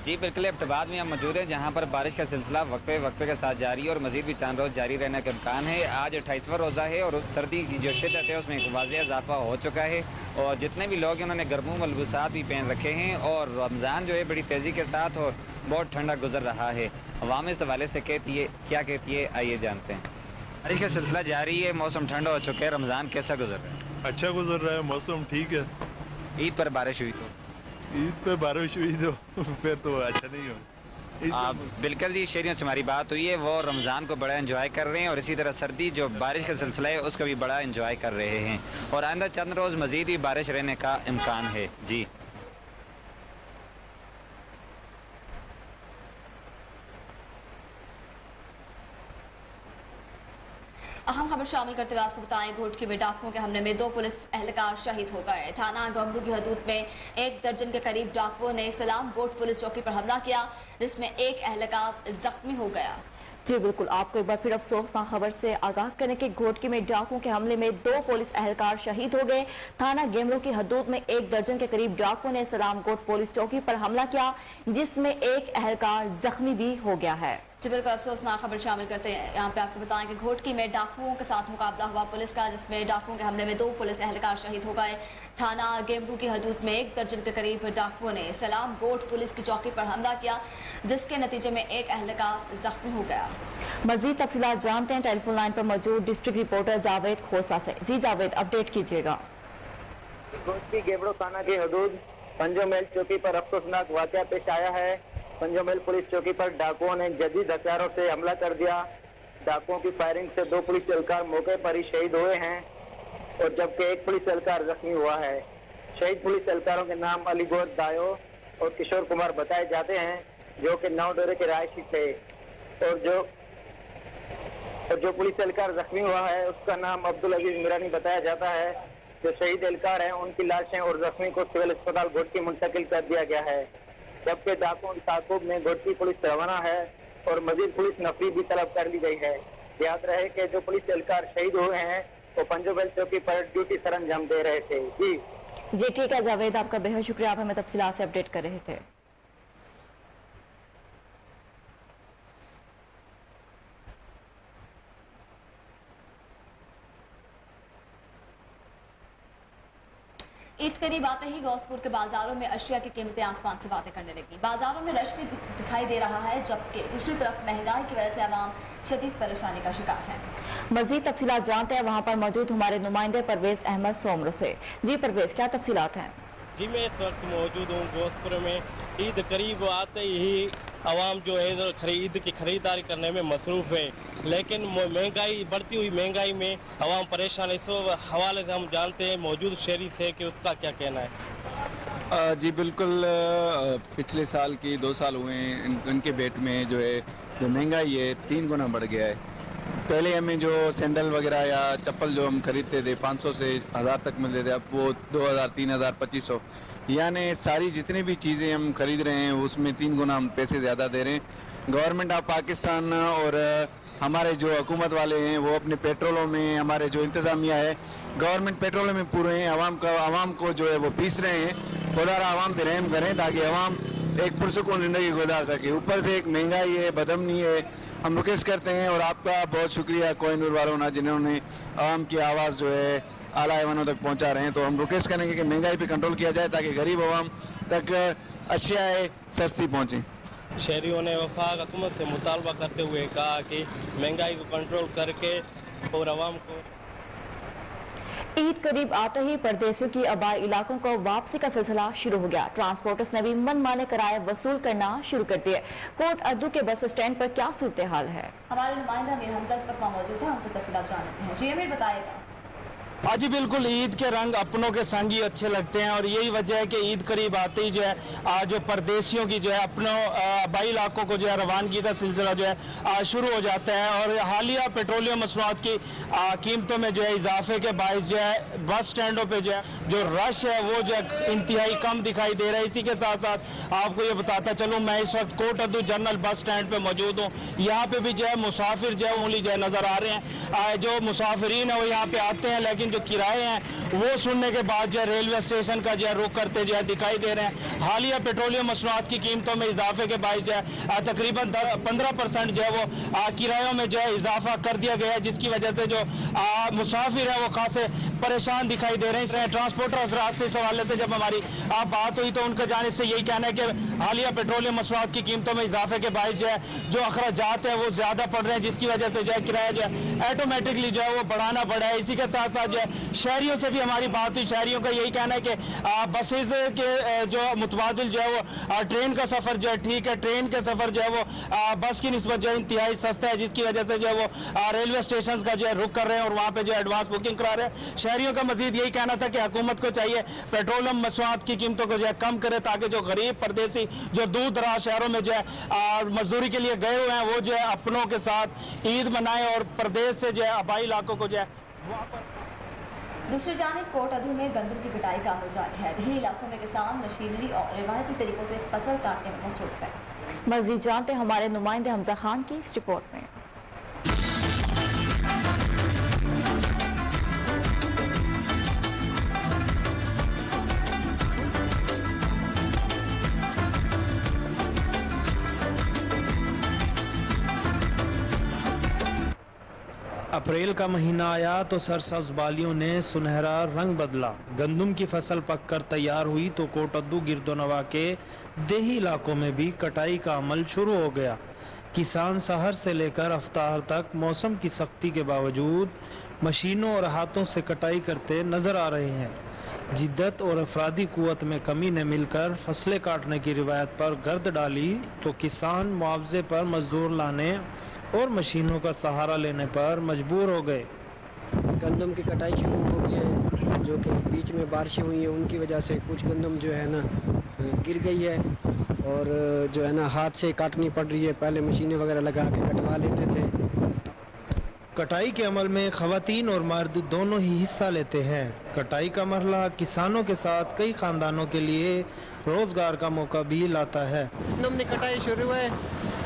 Speaker 6: जी बिल्कुल, एबटाबाद में हम मौजूद हैं जहां पर बारिश का सिलसिला वक्फे के साथ जारी है और मजीद भी चांद रोज जारी रहने का इम्कान है। आज 28वां रोज़ा है और सर्दी की जो शिद्दत है उसमें एक वाज़ेह इजाफा हो चुका है और जितने भी लोग हैं उन्होंने गर्मों मलबूसात भी पहन रखे हैं और रमज़ान जो है बड़ी तेज़ी के साथ और बहुत ठंडा गुजर रहा है। अवाम इस हवाले से क्या कहती है, आइए जानते हैं। बारिश का सिलसिला जारी है, मौसम ठंडा हो चुका है, रमज़ान कैसा गुजर रहा है?
Speaker 7: अच्छा गुजर रहा है, मौसम ठीक है।
Speaker 6: ईद पर बारिश हुई तो
Speaker 7: ईद पे बारिश हुई तो फिर तो अच्छा नहीं हो।
Speaker 6: आप बिल्कुल जी, शहरियों से हमारी बात हुई है, वो रमज़ान को बड़ा एंजॉय कर रहे हैं और इसी तरह सर्दी जो बारिश का सिलसिला है उसका भी बड़ा एंजॉय कर रहे हैं और आइंदा चंद रोज़ मज़ीद ही बारिश रहने का इम्कान है। जी
Speaker 1: अहम खबर शामिल करते हुए आपको बताएं, घोटकी में डाकुओं के हमले में 2 पुलिस एहलकार शहीद हो गए। थाना गमरू की हदूद में 1 दर्जन के करीब डाकुओं ने सलाम गोट पुलिस चौकी पर हमला किया, जिसमें 1 एहलकार जख्मी हो गया।
Speaker 2: जी बिल्कुल, आपको एक बार फिर अफसोसनाक खबर से आगाह करें कि घोटकी में डाकुओं के हमले में 2 पुलिस एहलकार शहीद हो गए। थाना गेमरू की हदूद में 1 दर्जन के करीब डाकुओं ने सलाम गोट पुलिस चौकी पर हमला किया, जिसमें 1 एहलकार जख्मी भी हो गया है।
Speaker 1: जी बिल्कुल, अफसोसनाक खबर शामिल करते हैं। यहाँ पे आपको बताएं कि घोटकी में डाकुओं के साथ मुकाबला हुआ पुलिस का, जिसमें डाकुओं के हमले में 2 पुलिस एहलकार शहीद हो गए। थाना गेमरू की हदूद में 1 दर्जन के करीब डाकुओं ने सलाम गोट पुलिस की चौकी पर हमला किया, जिसके नतीजे में 1 एहलकार जख्मी हो गया।
Speaker 2: मजीद तफसीलात जानते हैं टेलीफोन लाइन पर मौजूद डिस्ट्रिक्ट रिपोर्टर जावेद खोसा से। जी जावेद, अपडेट कीजिएगा।
Speaker 5: घोटकी गेमरू थाना की हदूद पंजोमेल चौकी पर अफसोसनाक वाकया पेश आया है। पंजोमेल पुलिस चौकी पर डाकुओं ने जदीद हथियारों से हमला कर दिया। डाकुओं की फायरिंग से 2 पुलिस एहलकार मौके पर ही शहीद हुए हैं और जबकि 1 पुलिस एहलकार जख्मी हुआ है। शहीद पुलिस एहलकारों के नाम अलीगोर दायो और किशोर कुमार बताए जाते हैं, जो कि नावडोरे के रहायशी थे और जो पुलिस एहलकार जख्मी हुआ है उसका नाम अब्दुल अजीज मिरानी बताया जाता है। जो शहीद एहलकार हैं उनकी लाशें और जख्मी को सिविल अस्पताल घोटकी मुंतकिल कर दिया गया है, जबकि डाकुओं की ताकुब में घोटकी पुलिस रवाना है और मजीद पुलिस नफरी भी तलब कर ली गई है। याद रहे कि जो पुलिस एहलकार शहीद हुए हैं वो पंजोबेल चौकी पर ड्यूटी सर अंजाम दे रहे थे। जी
Speaker 2: ठीक है जावेद, आपका बेहद शुक्रिया, आप हमें तफसीलात से अपडेट कर रहे थे।
Speaker 1: ईद करीब आते ही गौसपुर के बाजारों में अशिया की कीमतें आसमान से बातें करने लगी। बाजारों में रश भी दिखाई दे रहा है, जबकि दूसरी तरफ महंगाई की वजह से आवाम शदीद परेशानी का शिकार है।
Speaker 2: मजीद तफसीलात जानते हैं वहाँ पर मौजूद हमारे नुमाइंदे परवेज अहमद सोमरो से। जी परवेज, क्या तफसीलात हैं?
Speaker 8: जी मैं इस वक्त मौजूद हूँ गोसपुर में। ईद करीब आते ही आवाम जो है ईद की खरीदारी करने में मसरूफ़ है, लेकिन महंगाई बढ़ती हुई महंगाई में आवाम परेशान है। इस हवाले से हम जानते हैं मौजूद शहरी से कि उसका क्या कहना है।
Speaker 9: जी बिल्कुल, पिछले साल की 2 साल हुए हैं, इनके बेट में जो है जो महंगाई है 3 गुना बढ़ गया है। पहले हमें जो सैंडल वगैरह या चप्पल जो हम खरीदते थे 500 से 1000 तक मिलते थे, अब वो 2000, 3000, 2500, यानी सारी जितनी भी चीज़ें हम खरीद रहे हैं उसमें 3 गुना हम पैसे ज़्यादा दे रहे हैं। गवर्नमेंट ऑफ पाकिस्तान और हमारे जो हुकूमत वाले हैं वो अपने पेट्रोलों में, हमारे जो इंतज़ामिया है गवर्नमेंट पेट्रोलों में पूरे हैं, आवाम को जो है वो पीस रहे हैं। खुदा आवाम पे रहम करें ताकि आवाम एक पुरसुकून ज़िंदगी गुजार सके। ऊपर से एक महंगाई है, बदअमनी है। हम रिक्वेस्ट करते हैं और आपका बहुत शुक्रिया कोहिनूर वालों ना, जिन्होंने आवाम की आवाज़ जो है आला ऐवानों तक पहुंचा रहे हैं। तो हम रिक्वेस्ट करेंगे कि महंगाई पे कंट्रोल किया जाए ताकि गरीब आवाम तक अशियाएँ सस्ती पहुँचें।
Speaker 8: शहरियों ने वफाक हुकूमत से मुतालबा करते हुए कहा कि महंगाई को कंट्रोल करके और आवाम को।
Speaker 2: ईद करीब आते ही परदेशियों की आबाई इलाकों को वापसी का सिलसिला शुरू हो गया। ट्रांसपोर्टर्स ने भी मनमाने किराए वसूल करना शुरू कर दिए। कोट अद्दू के बस स्टैंड पर क्या सूरत हाल है?
Speaker 1: हमारे नुमाइंदा अमीर हमजा इस वक्त मौजूद है, हमसे तफसीलात जानते हैं। जी अमीर बताएगा।
Speaker 10: जी बिल्कुल, ईद के रंग अपनों के संग ही अच्छे लगते हैं और यही वजह है कि ईद करीब आते ही जो है जो परदेशियों की जो है अपनों आबाई इलाकों को जो है रवानगी का सिलसिला जो है शुरू हो जाता है। और हालिया पेट्रोलियम मसनूआत की कीमतों में जो है इजाफे के बायस जो है बस स्टैंडों पे जो है जो रश है वो जो है इंतहाई कम दिखाई दे रहा है। इसी के साथ साथ आपको ये बताता चलूँ, मैं इस वक्त कोट अद्दू जनरल बस स्टैंड पे मौजूद हूँ। यहाँ पे भी जो है मुसाफिर जो है उंगली जो है नज़र आ रहे हैं। जो मुसाफिरीन है वो यहाँ पे आते हैं, लेकिन जो किराए हैं वो सुनने के बाद जो है रेलवे स्टेशन का जो है रुख करते जो है दिखाई दे रहे हैं। हालिया पेट्रोलियम मसनूआत की कीमतों में इजाफे के बाद जो है तकरीबन 15% जो है वो किरायों में जो है इजाफा कर दिया गया है, जिसकी वजह से जो मुसाफिर है वो खासे परेशान दिखाई दे रहे हैं। ट्रांसपोर्टर हजरात से इस हवाले से जब हमारी बात हुई तो उनके जानिब से यही कहना है कि हालिया पेट्रोलियम मसनूआत की कीमतों में इजाफे के बाद जो है जो अखराजात है वो ज़्यादा पड़ रहे हैं, जिसकी वजह से जो है किराया जो है ऑटोमेटिकली जो है वो बढ़ाना पड़ा है। इसी के साथ साथ जो है शहरियों से भी हमारी बात हुई। शहरियों का यही कहना है कि बसेज के जो मुतबादिल जो है वो ट्रेन का सफ़र जो है ठीक है, ट्रेन के सफ़र जो है वो बस की निस्बत जो है इंतहाई सस्ता है, जिसकी वजह से जो है वो रेलवे स्टेशन का जो है रुख कर रहे हैं और वहाँ पे जो एडवांस बुकिंग करा रहे हैं। शहरियों का मजीद यही कहना था कि हुकूमत को चाहिए पेट्रोलियम मसनूआत की कीमतों को जो है कम करे, ताकि जो गरीब परदेसी जो दूर दराज शहरों में जो है मजदूरी के लिए गए हुए हैं वो जो है अपनों के साथ ईद मनाएं और प्रदेश से जो है आबाई इलाकों को जो है वापस।
Speaker 1: दूसरी जानिब कोट अदू में गंदम की कटाई का अमल जारी है। देही इलाकों में किसान मशीनरी और रिवायती तरीकों से फसल काटने में मसरूफ है।
Speaker 2: मजीद जानते हैं हमारे नुमाइंदे हमजा खान की इस रिपोर्ट में।
Speaker 11: अप्रैल का महीना आया तो सरसब्ज बालियों ने सुनहरा रंग बदला। गंदम की फसल पककर तैयार हुई तो कोट अद्दू गिरदोनवा के देही इलाकों में भी कटाई का अमल शुरू हो गया। किसान सहर से लेकर अफ्तार तक मौसम की सख्ती के बावजूद मशीनों और हाथों से कटाई करते नजर आ रहे हैं। जिद्दत और अफरादी कुव्वत में कमी ने मिलकर फसलें काटने की रिवायत पर गर्द डाली तो किसान मुआवजे पर मजदूर लाने और मशीनों का सहारा लेने पर मजबूर हो गए।
Speaker 12: गंदम की कटाई शुरू हो गई है, जो कि बीच में बारिशें हुई हैं उनकी वजह से कुछ गंदम जो है ना गिर गई है और जो है ना हाथ से काटनी पड़ रही है। पहले मशीनें वगैरह लगा के कटवा लेते थे।
Speaker 11: कटाई के अमल में खवातीन और मर्द दोनों ही हिस्सा लेते हैं। कटाई का मरहला किसानों के साथ कई खानदानों के लिए रोजगार का मौका भी लाता है।
Speaker 12: गंदम की कटाई शुरू है,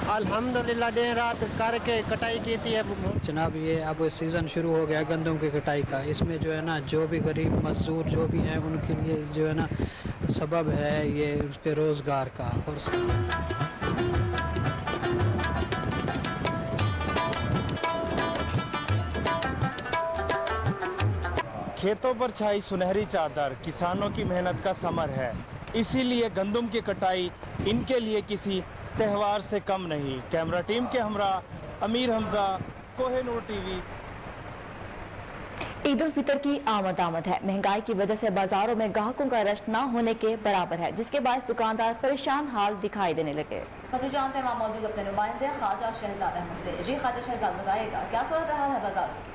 Speaker 12: अल्हम्दुलिल्लाह दिन रात करके कटाई की थी। अब जनाब ये अब सीज़न शुरू हो गया गंदम की कटाई का। इसमें जो है ना जो भी गरीब मजदूर जो भी हैं उनके लिए जो है ना सबब है ये उसके रोज़गार का। और
Speaker 10: खेतों पर छाई सुनहरी चादर किसानों की मेहनत का समर है, इसीलिए गंदम की कटाई इनके लिए किसी त्यौहार से कम नहीं। कैमरा टीम के हमरा अमीर हमजा, कोहिनूर टीवी।
Speaker 2: ईद उल फितर की आमद है। महंगाई की वजह से बाजारों में ग्राहकों का रश न होने के बराबर है, जिसके बाद दुकानदार परेशान हाल दिखाई देने लगे।
Speaker 1: मज़ीद जानते हैं वहाँ मौजूद अपने नुमाइंदे ख्वाजा शहजाद अहमद से। जी ख्वाजा शहजाद, बताइएगा क्या सूरत हाल है बाजार की?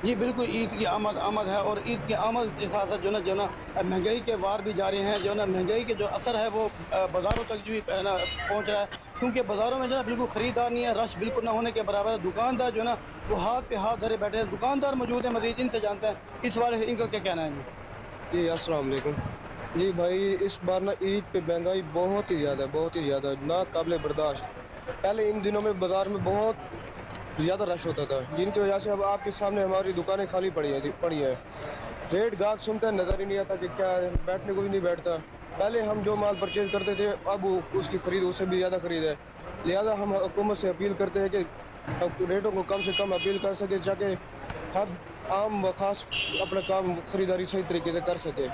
Speaker 13: जी बिल्कुल, ईद की आमद है और ईद की आमद के साथ साथ जो ना महंगाई के वार भी जारी हैं। जो ना महंगाई के जो असर है वो बाज़ारों तक भी ना पहुंच रहा है, क्योंकि बाज़ारों में जो ना बिल्कुल ख़रीदार नहीं है, रश बिल्कुल ना होने के बराबर है। दुकानदार जो ना वो हाथ पे हाथ धरे बैठे हैं। दुकानदार मौजूद हैं, मज़ीद इनसे जानते हैं इस बारे में इनका क्या कहना है।
Speaker 14: जी अस्सलाम वालेकुम। जी भाई इस बार ना ईद पे महंगाई बहुत ही ज़्यादा ना काबिल बर्दाश्त। पहले इन दिनों में बाज़ार में बहुत ज़्यादा रश होता था, जिनकी वजह से अब आपके सामने हमारी दुकानें खाली पड़ी हैं। रेट गाहक सुनता है, नज़र ही नहीं आता कि क्या बैठने को भी नहीं बैठता। पहले हम जो माल परचेज करते थे अब उसकी ख़रीद उससे भी ज़्यादा ख़रीद है। लिहाजा हम हुकूमत से अपील करते हैं कि रेटों को कम से कम अपील कर सके, ताकि हर आम व ख़ास अपना काम ख़रीदारी सही तरीके से कर सके।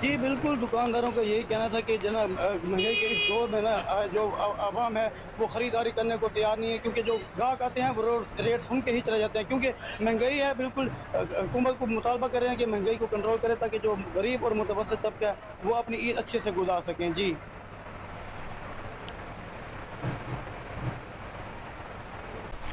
Speaker 13: जी बिल्कुल, दुकानदारों का यही कहना था कि जना महंगाई के इस दौर में ना जो आवाम है वो ख़रीदारी करने को तैयार नहीं है, क्योंकि जो ग्राहक आते हैं वो रेट सुन के ही चले जाते हैं, क्योंकि महंगाई है। बिल्कुल हुकूमत को मुतालबा कर रहे हैं कि महंगाई को कंट्रोल करे, ताकि जो गरीब और मुतवस्सित तबका है वो अपनी ईद अच्छे से गुजार सकें। जी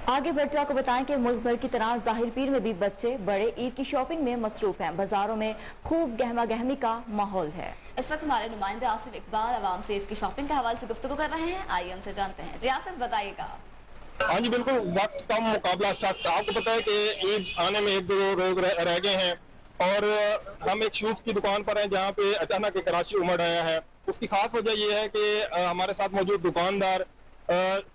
Speaker 2: आगे बढ़ते आपको बताएं कि मुल्क भर की तरह जाहिर पीर में भी बच्चे बड़े ईद की शॉपिंग में मसरूफ हैं। बाजारों में खूब गहमा गहमी का माहौल है।
Speaker 1: इस वक्त हमारे नुमाइंदे आसिफ इकबाल आवाम से ईद की शॉपिंग के हवाले से गुफ्तगू कर रहे हैं। आइए उनसे जानते हैं। जी आसिफ बताइएगा।
Speaker 15: हाँ जी बिल्कुल, वक्त कम मुकाबला सख्त। आपको पता है कि ईद आने में 1-2 रोज रह गए हैं और हम एक शूज की दुकान पर हैं जहाँ पे अचानक एक राशि उमड़ आया है। उसकी खास वजह यह है कि हमारे साथ मौजूद दुकानदार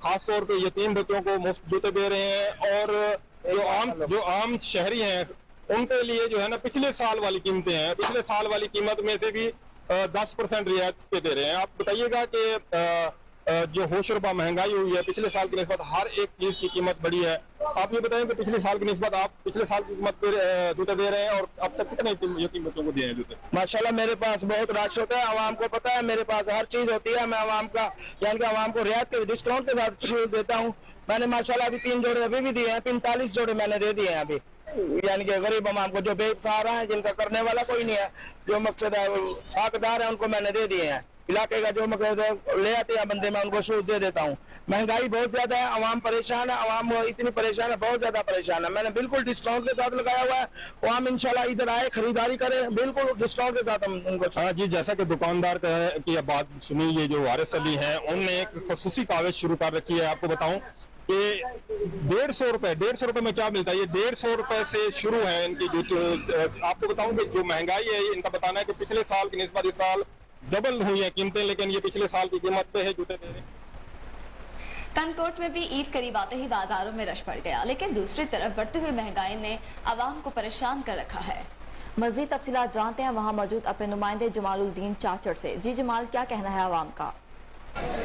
Speaker 15: खास तौर पे यतीम बच्चों को मुफ्त जूते दे रहे हैं और जो आम शहरी हैं उनके लिए जो है ना पिछले साल वाली कीमतें हैं, पिछले साल वाली कीमत में से भी 10% रियायत पे दे रहे हैं। आप बताइएगा कि जो होशरुबा महंगाई हुई है पिछले साल की निस्बत हर एक चीज की कीमत बढ़ी है। आप ये बताएं कि पिछले साल की निस्बत आप पिछले साल की कीमत पर जूते दे रहे हैं और अब तक कितने यतीम बच्चों को दिए हैं जूते?
Speaker 10: माशाल्लाह मेरे पास बहुत रश होता है, आवाम को पता है मेरे पास हर चीज होती है। मैं आवाम का यानी कि आवाम को रियायत के डिस्काउंट के साथ शूज देता हूँ। मैंने माशाल्लाह अभी 3 जोड़े अभी भी दिए हैं, 45 जोड़े मैंने दे दिए हैं अभी। यानी कि गरीब आवाम को जो बेसहारा है, जिनका करने वाला कोई नहीं है, जो मकसद है हकदार है, उनको मैंने दे दिए हैं। इलाके का जो मकसद ले आते हैं बंदे, मैं उनको शूज दे देता हूँ। महंगाई बहुत ज्यादा है, आवाम परेशान है, आवाम इतनी परेशान है, बहुत ज्यादा परेशान है। मैंने बिल्कुल डिस्काउंट के साथ लगाया हुआ है। आवाम इंशाल्लाह इधर आए, खरीदारी करे, बिल्कुल डिस्काउंट के साथ हम उनको।
Speaker 15: हाँ जी, जैसा कि दुकानदार की बात सुनी, ये जो वारिस अली हैं उनने एक खसूसी कागज शुरू कर रखी है। आपको बताऊं कि 150 रुपए में क्या मिलता है, ये 150 रुपए से शुरू है इनकी जो। आपको बताऊं कि जो महंगाई है इनका बताना है कि पिछले साल की निस्बत इस साल डबल हुई है कीमतें, लेकिन ये पिछले साल की कीमत पे है जूते दे रहे हैं।
Speaker 1: कनकोट में भी ईद करीब आते ही बाजारों में रश बढ़ गया, लेकिन दूसरी तरफ बढ़ती हुई महंगाई ने आवाम को परेशान कर रखा है।
Speaker 2: मजीद तफसीलात जानते हैं वहाँ मौजूद अपने नुमाइंदे जमालुद्दीन चाचड़ से। जी जमाल, क्या कहना है आवाम का?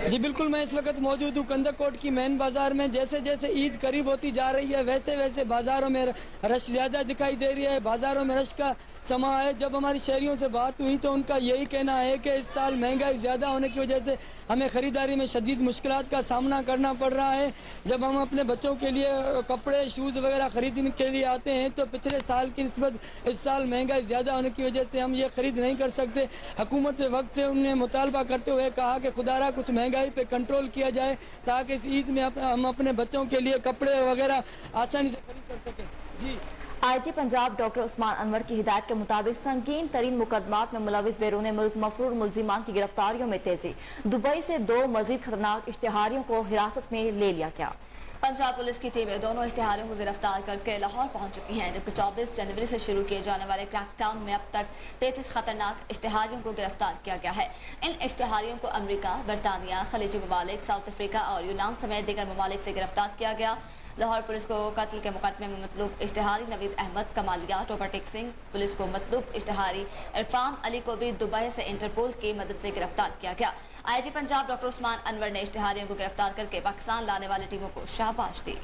Speaker 16: जी बिल्कुल, मैं इस वक्त मौजूद हूँ कंदकोट की मेन बाजार में। जैसे जैसे ईद करीब होती जा रही है वैसे वैसे बाजारों में रश ज़्यादा दिखाई दे रही है। बाजारों में रश का समा है। जब हमारी शहरियों से बात हुई तो उनका यही कहना है कि इस साल महंगाई ज़्यादा होने की वजह से हमें ख़रीदारी में शदीद मुश्किलात का सामना करना पड़ रहा है। जब हम अपने बच्चों के लिए कपड़े शूज़ वगैरह ख़रीदने के लिए आते हैं तो पिछले साल की निस्बत इस साल महंगाई ज़्यादा होने की वजह से हम ये ख़रीद नहीं कर सकते। हुकूमत वक्त से उन्हें मुतालबा करते हुए कहा कि खुदारा कुछ महंगाई पे कंट्रोल किया जाए ताकि इस ईद में हम अपने बच्चों के लिए कपड़े वगैरह आसानी से खरीद कर सकें। जी
Speaker 2: आईजी पंजाब डॉक्टर उस्मान अनवर की हिदायत के मुताबिक संगीन तरीन मुकदमात में मुलविस बैरून मुल्क मफरूर मुलजिमान की गिरफ्तारियों में तेजी। दुबई से 2 मजीद खतरनाक इश्तिहारियों को हिरासत में ले लिया गया।
Speaker 1: पंजाब पुलिस की टीमें दोनों इश्तिहारियों को गिरफ्तार करके लाहौर पहुंच चुकी हैं, जबकि 24 जनवरी से शुरू किए जाने वाले क्रैकडाउन में अब तक 33 खतरनाक इश्तिहारियों को गिरफ्तार किया गया है। इन इश्तिहारियों को अमरीका, बरतानिया, खलीजी ममालिक, साउथ अफ्रीका और यूनान समेत दीगर ममालिक से गिरफ्तार किया गया। लाहौर पुलिस को कत्ल के मुकदमे में मतलूब इश्तिहारी नवीद अहमद कमालिया, टोपाटेक सिंह, पुलिस को मतलूब इश्तिहारी इरफान अली को भी दुबई से इंटरपोल की मदद से गिरफ्तार किया गया। आईजी पंजाब डॉक्टर उस्मान अनवर ने इश्तिहारियों को गिरफ्तार करके पाकिस्तान लाने वाली टीमों को शाबाश दी।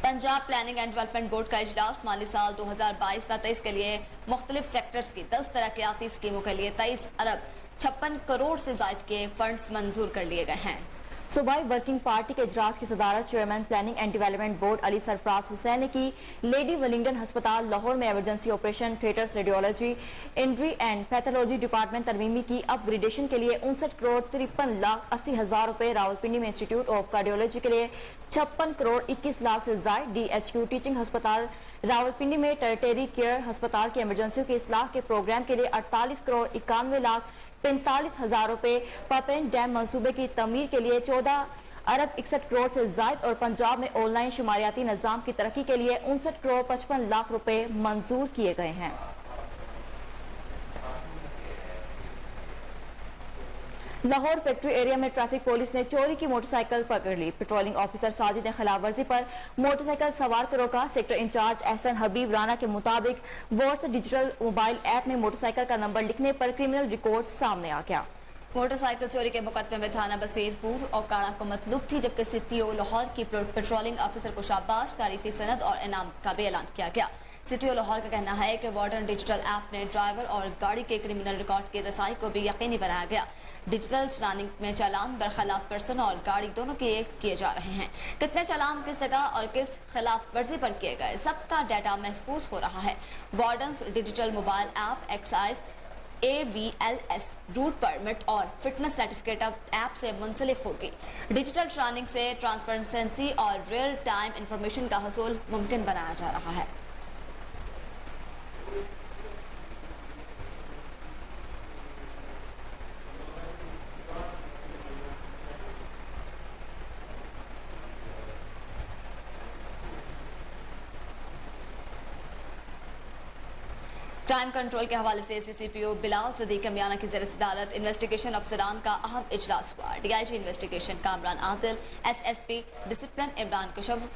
Speaker 1: Punjab planning and development board का इजलास माली साल 2022-23 के लिए मुख्तलिफ सेक्टर्स की 10 तरक्याती स्कीमों के लिए 23 अरब 56 करोड़ से ज्यादा के फंड्स मंजूर कर लिए गए हैं।
Speaker 2: सूबाई वर्किंग पार्टी के इजलास की सदारत chairman planning and development board Ali Sarfraz Hussain ने की। लेडी वेलिंगटन अस्पताल लाहौर में emergency operation theatres, radiology, entry and pathology department तरमीमी की अपग्रेडेशन के लिए 59 करोड़ 53,80,000 रुपए। रावलपिंडी में इंस्टीट्यूट ऑफ कार्डियोलॉजी के लिए 56 करोड़ 21 लाख से ज्यादा। DHQ टीचिंग अस्पताल रावलपिंडी में टेरिटरी केयर अस्पताल की इमरजेंसियों की इस्लाह के प्रोग्राम के लिए 48 करोड़ 91 लाख 45,000 रुपए। पापेन डैम मंसूबे की तमीर के लिए 14 अरब 61 करोड़ से ज्यादा और पंजाब में ऑनलाइन शुमारियाती निजाम की तरक्की के लिए 59 करोड़ 55 लाख रुपए मंजूर किए गए हैं। लाहौर फैक्ट्री एरिया में ट्रैफिक पुलिस ने चोरी की मोटरसाइकिल पकड़ ली। पेट्रोलिंग ऑफिसर साजिद ने खिलाफ वर्जी पर मोटरसाइकिल सवार को रोका। सेक्टर इंचार्ज एहसन हबीब राना के मुताबिक वॉर्स डिजिटल मोबाइल ऐप में मोटरसाइकिल का नंबर लिखने पर क्रिमिनल रिकॉर्ड सामने आ गया।
Speaker 1: मोटरसाइकिल चोरी के मुकदमे में थाना बसीरपुर और काड़ा को मतलूब थी, जबकि CTO लाहौर की पेट्रोलिंग ऑफिसर को शाबाश, तारीफी सनद और इनाम का भी ऐलान किया गया। CTO लाहौर का कहना है कि मॉडर्न डिजिटल ऐप में ड्राइवर और गाड़ी के क्रिमिनल रिकॉर्ड की रसाई को भी यकीनी बनाया गया। डिजिटल चलानी में चालान बरखिलाफ पर्सन और गाड़ी दोनों के किए जा रहे हैं। कितने चालान किस जगह और किस खिलाफ वर्जी पर किए गए, सबका डाटा महफूज हो रहा है। Wardens digital mobile app excise AVLS route permit और फिटनेस सर्टिफिकेट अब ऐप से मुंसलिक होगी। डिजिटल ट्रेनिंग से ट्रांसपेरेंसी और रियल टाइम इंफॉर्मेशन का हसूल मुमकिन बनाया जा रहा है। क्राइम कंट्रोल के हवाले से CCPO बिलाल सदीक कमियाना की ज़ेर सदारत इन्वेस्टिगेशन अफसरान का अहम इजलास हुआ। DIG investigation Kamran Adil, SSP discipline Imran Kashab,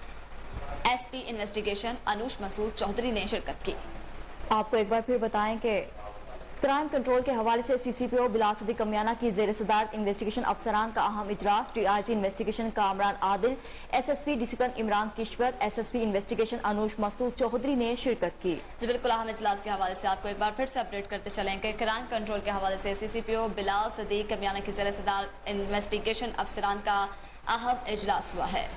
Speaker 1: SP investigation Anoosh Masood Chaudhry ने शिरकत की।
Speaker 2: आपको एक बार फिर बताएं कि क्राइम कंट्रोल के हवाले से CCPO बिलाल सदीक कमियाना की ज़ेर सदारत इन्वेस्टिगेशन अफसरान का अहम इजलास। DIG investigation Kamran Adil, SSP discipline Imran Kishwar, SSP investigation Anoosh Masood Chaudhry ने शिरकत की।
Speaker 1: जी बिल्कुल, अहम इजलास के हवाले से आपको एक बार फिर से अपडेट करते चलें कि क्राइम कंट्रोल के हवाले से CCPO बिलाल सदीक कमियाना की ज़ेर सदारत इन्वेस्टिगेशन अफसरान का अहम इजलास हुआ है।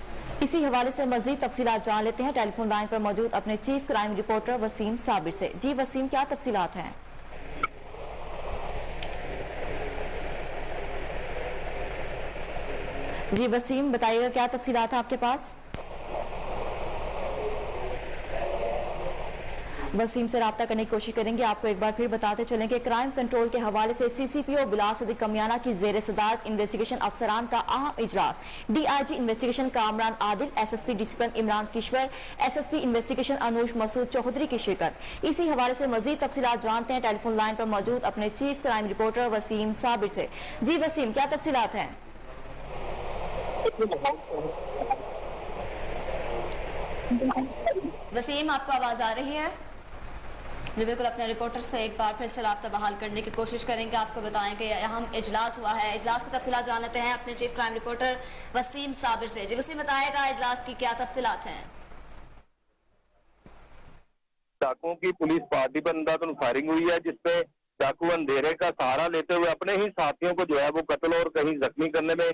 Speaker 2: इसी हवाले से मजीद तफसीलात जान लेते हैं टेलीफोन लाइन पर मौजूद अपने chief crime reporter Waseem Sabir से। जी वसीम, क्या तफसीलात हैं? जी वसीम, बताइएगा क्या तफसीलात है आपके पास? वसीम से रब्ता करने की कोशिश करेंगे। आपको एक बार फिर बताते चलें कि क्राइम कंट्रोल के हवाले से CCPO बिलाल सदीक कमियाना की ज़ेर सदारत इन्वेस्टिगेशन अफसरान का अहम इजलास। DIG investigation Kamran Adil, SSP discipline Imran Kishwar, SSP investigation Anoosh Masood Chaudhry की शिरकत। इसी हवाले से मजीद तफसीलात जानते हैं टेलीफोन लाइन पर मौजूद अपने chief crime reporter Waseem Sabir से। जी वसीम, क्या तफसीलात हैं?
Speaker 1: वसीम, आपको आवाज आ रही है? जी बिल्कुल, अपने रिपोर्टर से एक बार फिर से राब्ता बहाल करने की कोशिश करेंगे। आपको बताएं कि अहम इजलास हुआ है। इजलास की तफसीलात जान लेते हैं अपने chief crime reporter Waseem Sabir से। जी वसीम, बताएगा इजलास की क्या तफसीलात हैं?
Speaker 5: डाकुओं की पुलिस पार्टी पर अंधाधुंध फायरिंग हुई है, जिसमें डाकू अंधेरे का सहारा लेते हुए अपने ही साथियों को जो है वो कत्ल और कहीं जख्मी करने में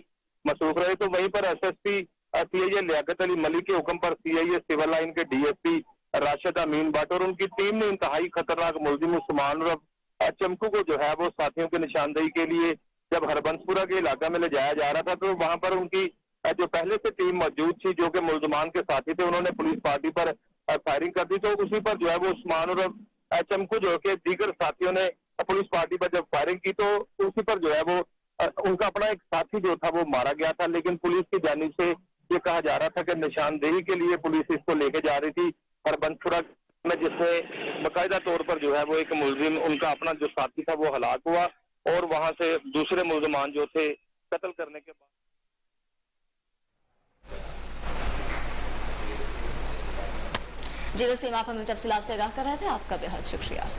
Speaker 5: मसरूफ रहे। तो वहीं पर SSP CIA लियाकत अली मलिक के हुक्म पर CIA सिविल लाइन के DSP राशिद अमीन भट्ट और उनकी टीम ने इंतहाई खतरनाक मुलजिम उस्मान और चमकू को जो है वो साथियों की निशानदेही के लिए जब हरबंसपुरा के इलाका में ले जाया जा रहा था, तो वहां पर उनकी जो पहले से टीम मौजूद थी जो कि मुलजमान के साथी थे, उन्होंने पुलिस पार्टी पर फायरिंग कर दी। तो उसी पर जो है वो उस्मान और चमकू जो के दीगर साथियों ने पुलिस पार्टी पर जब फायरिंग की तो उसी पर जो है वो उनका अपना एक साथी जो था वो मारा गया था। लेकिन पुलिस की जानिब से ये कहा जा रहा था कि निशानदेही के लिए पुलिस इसको लेके जा रही थी हरबंसपुरा में, जिसमें बाकायदा तौर पर जो है वो एक मुलजिम उनका अपना जो साथी था वो हलाक हुआ और वहां से दूसरे मुलजमान जो थे कत्ल करने के बाद।
Speaker 1: जी वसीम, आप हमें तफसीलात से आगाह कर रहे थे, आपका बेहद शुक्रिया।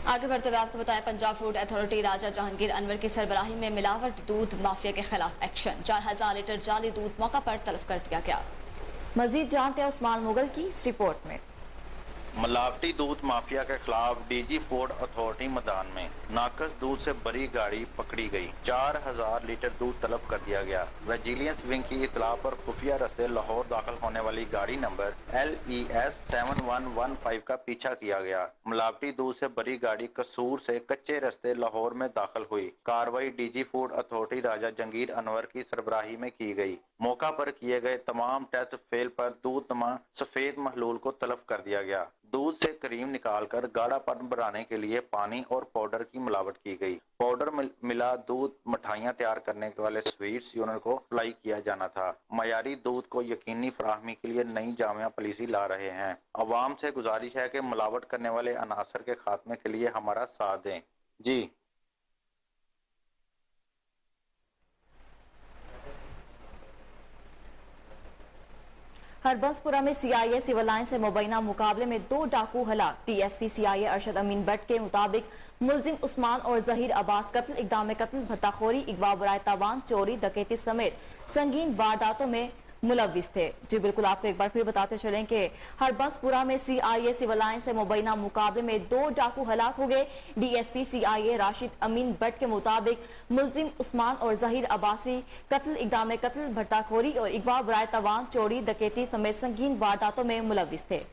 Speaker 1: आगे बढ़ते हुए आपको बताएं, पंजाब फूड अथॉरिटी राजा जहांगीर अनवर की सरबराही में मिलावट दूध माफिया के खिलाफ एक्शन। 4000 लीटर जाली दूध मौका पर तलब कर दिया गया।
Speaker 2: मजीद जानते हैं उस्मान मुगल की इस रिपोर्ट में।
Speaker 17: मिलावटी दूध माफिया के खिलाफ DG फूड अथॉरिटी मैदान में नाकस दूध से भरी गाड़ी पकड़ी गई। 4000 लीटर दूध तलब कर दिया गया। विजिलेंस विंग की इतला पर खुफिया रास्ते लाहौर दाखिल होने वाली गाड़ी नंबर LES 7115 का पीछा किया गया। मिलावटी दूध से भरी गाड़ी कसूर से कच्चे रास्ते लाहौर में दाखिल हुई। कार्रवाई DG फूड अथॉरिटी राजा जहांगीर अनवर की सरबराही में की गई। मौका पर किए गए तमाम टेस्ट फेल पर दूध नमा सफेद महलूल को तलब कर दिया गया। दूध से क्रीम निकालकर गाढ़ापन बढ़ाने के लिए पानी और पाउडर की मिलावट की गई। पाउडर मिला दूध मिठाइयाँ तैयार करने वाले स्वीट्स यूनिट को अप्लाई किया जाना था। मयारी दूध को यकीनी फराहमी के लिए नई जामिया पॉलिसी ला रहे हैं। अवाम से गुजारिश है कि मिलावट करने वाले अनासर के खात्मे के लिए हमारा साथ दें। जी
Speaker 2: हरबंसपुरा में CIA सिविल लाइन से मुबैना मुकाबले में 2 डाकू हलाक। TSP CIA अरशद अमीन भट्ट के मुताबिक मुलजिम उस्मान और जहीर अब्बास कत्ल, इक़दाम कत्ल, भत्ताखोरी, अगवा बराए तावान, चोरी, डकैती समेत संगीन वारदातों में मुलव्विस थे। जी बिल्कुल, आपको एक बार फिर बताते चलें कि हरबंसपुरा में CIA सिविल लाइन से मुबैना मुकाबले में 2 डाकू हलाक हो गए। DSP CIA राशिद अमीन भट्ट के मुताबिक मुलजिम उस्मान और जहीर अब्बासी कत्ल, इक़दाम कत्ल, भट्टाखोरी और अगवा बराए तवान, चोरी, डकैती समेत संगीन वारदातों में मुलव्विस थे।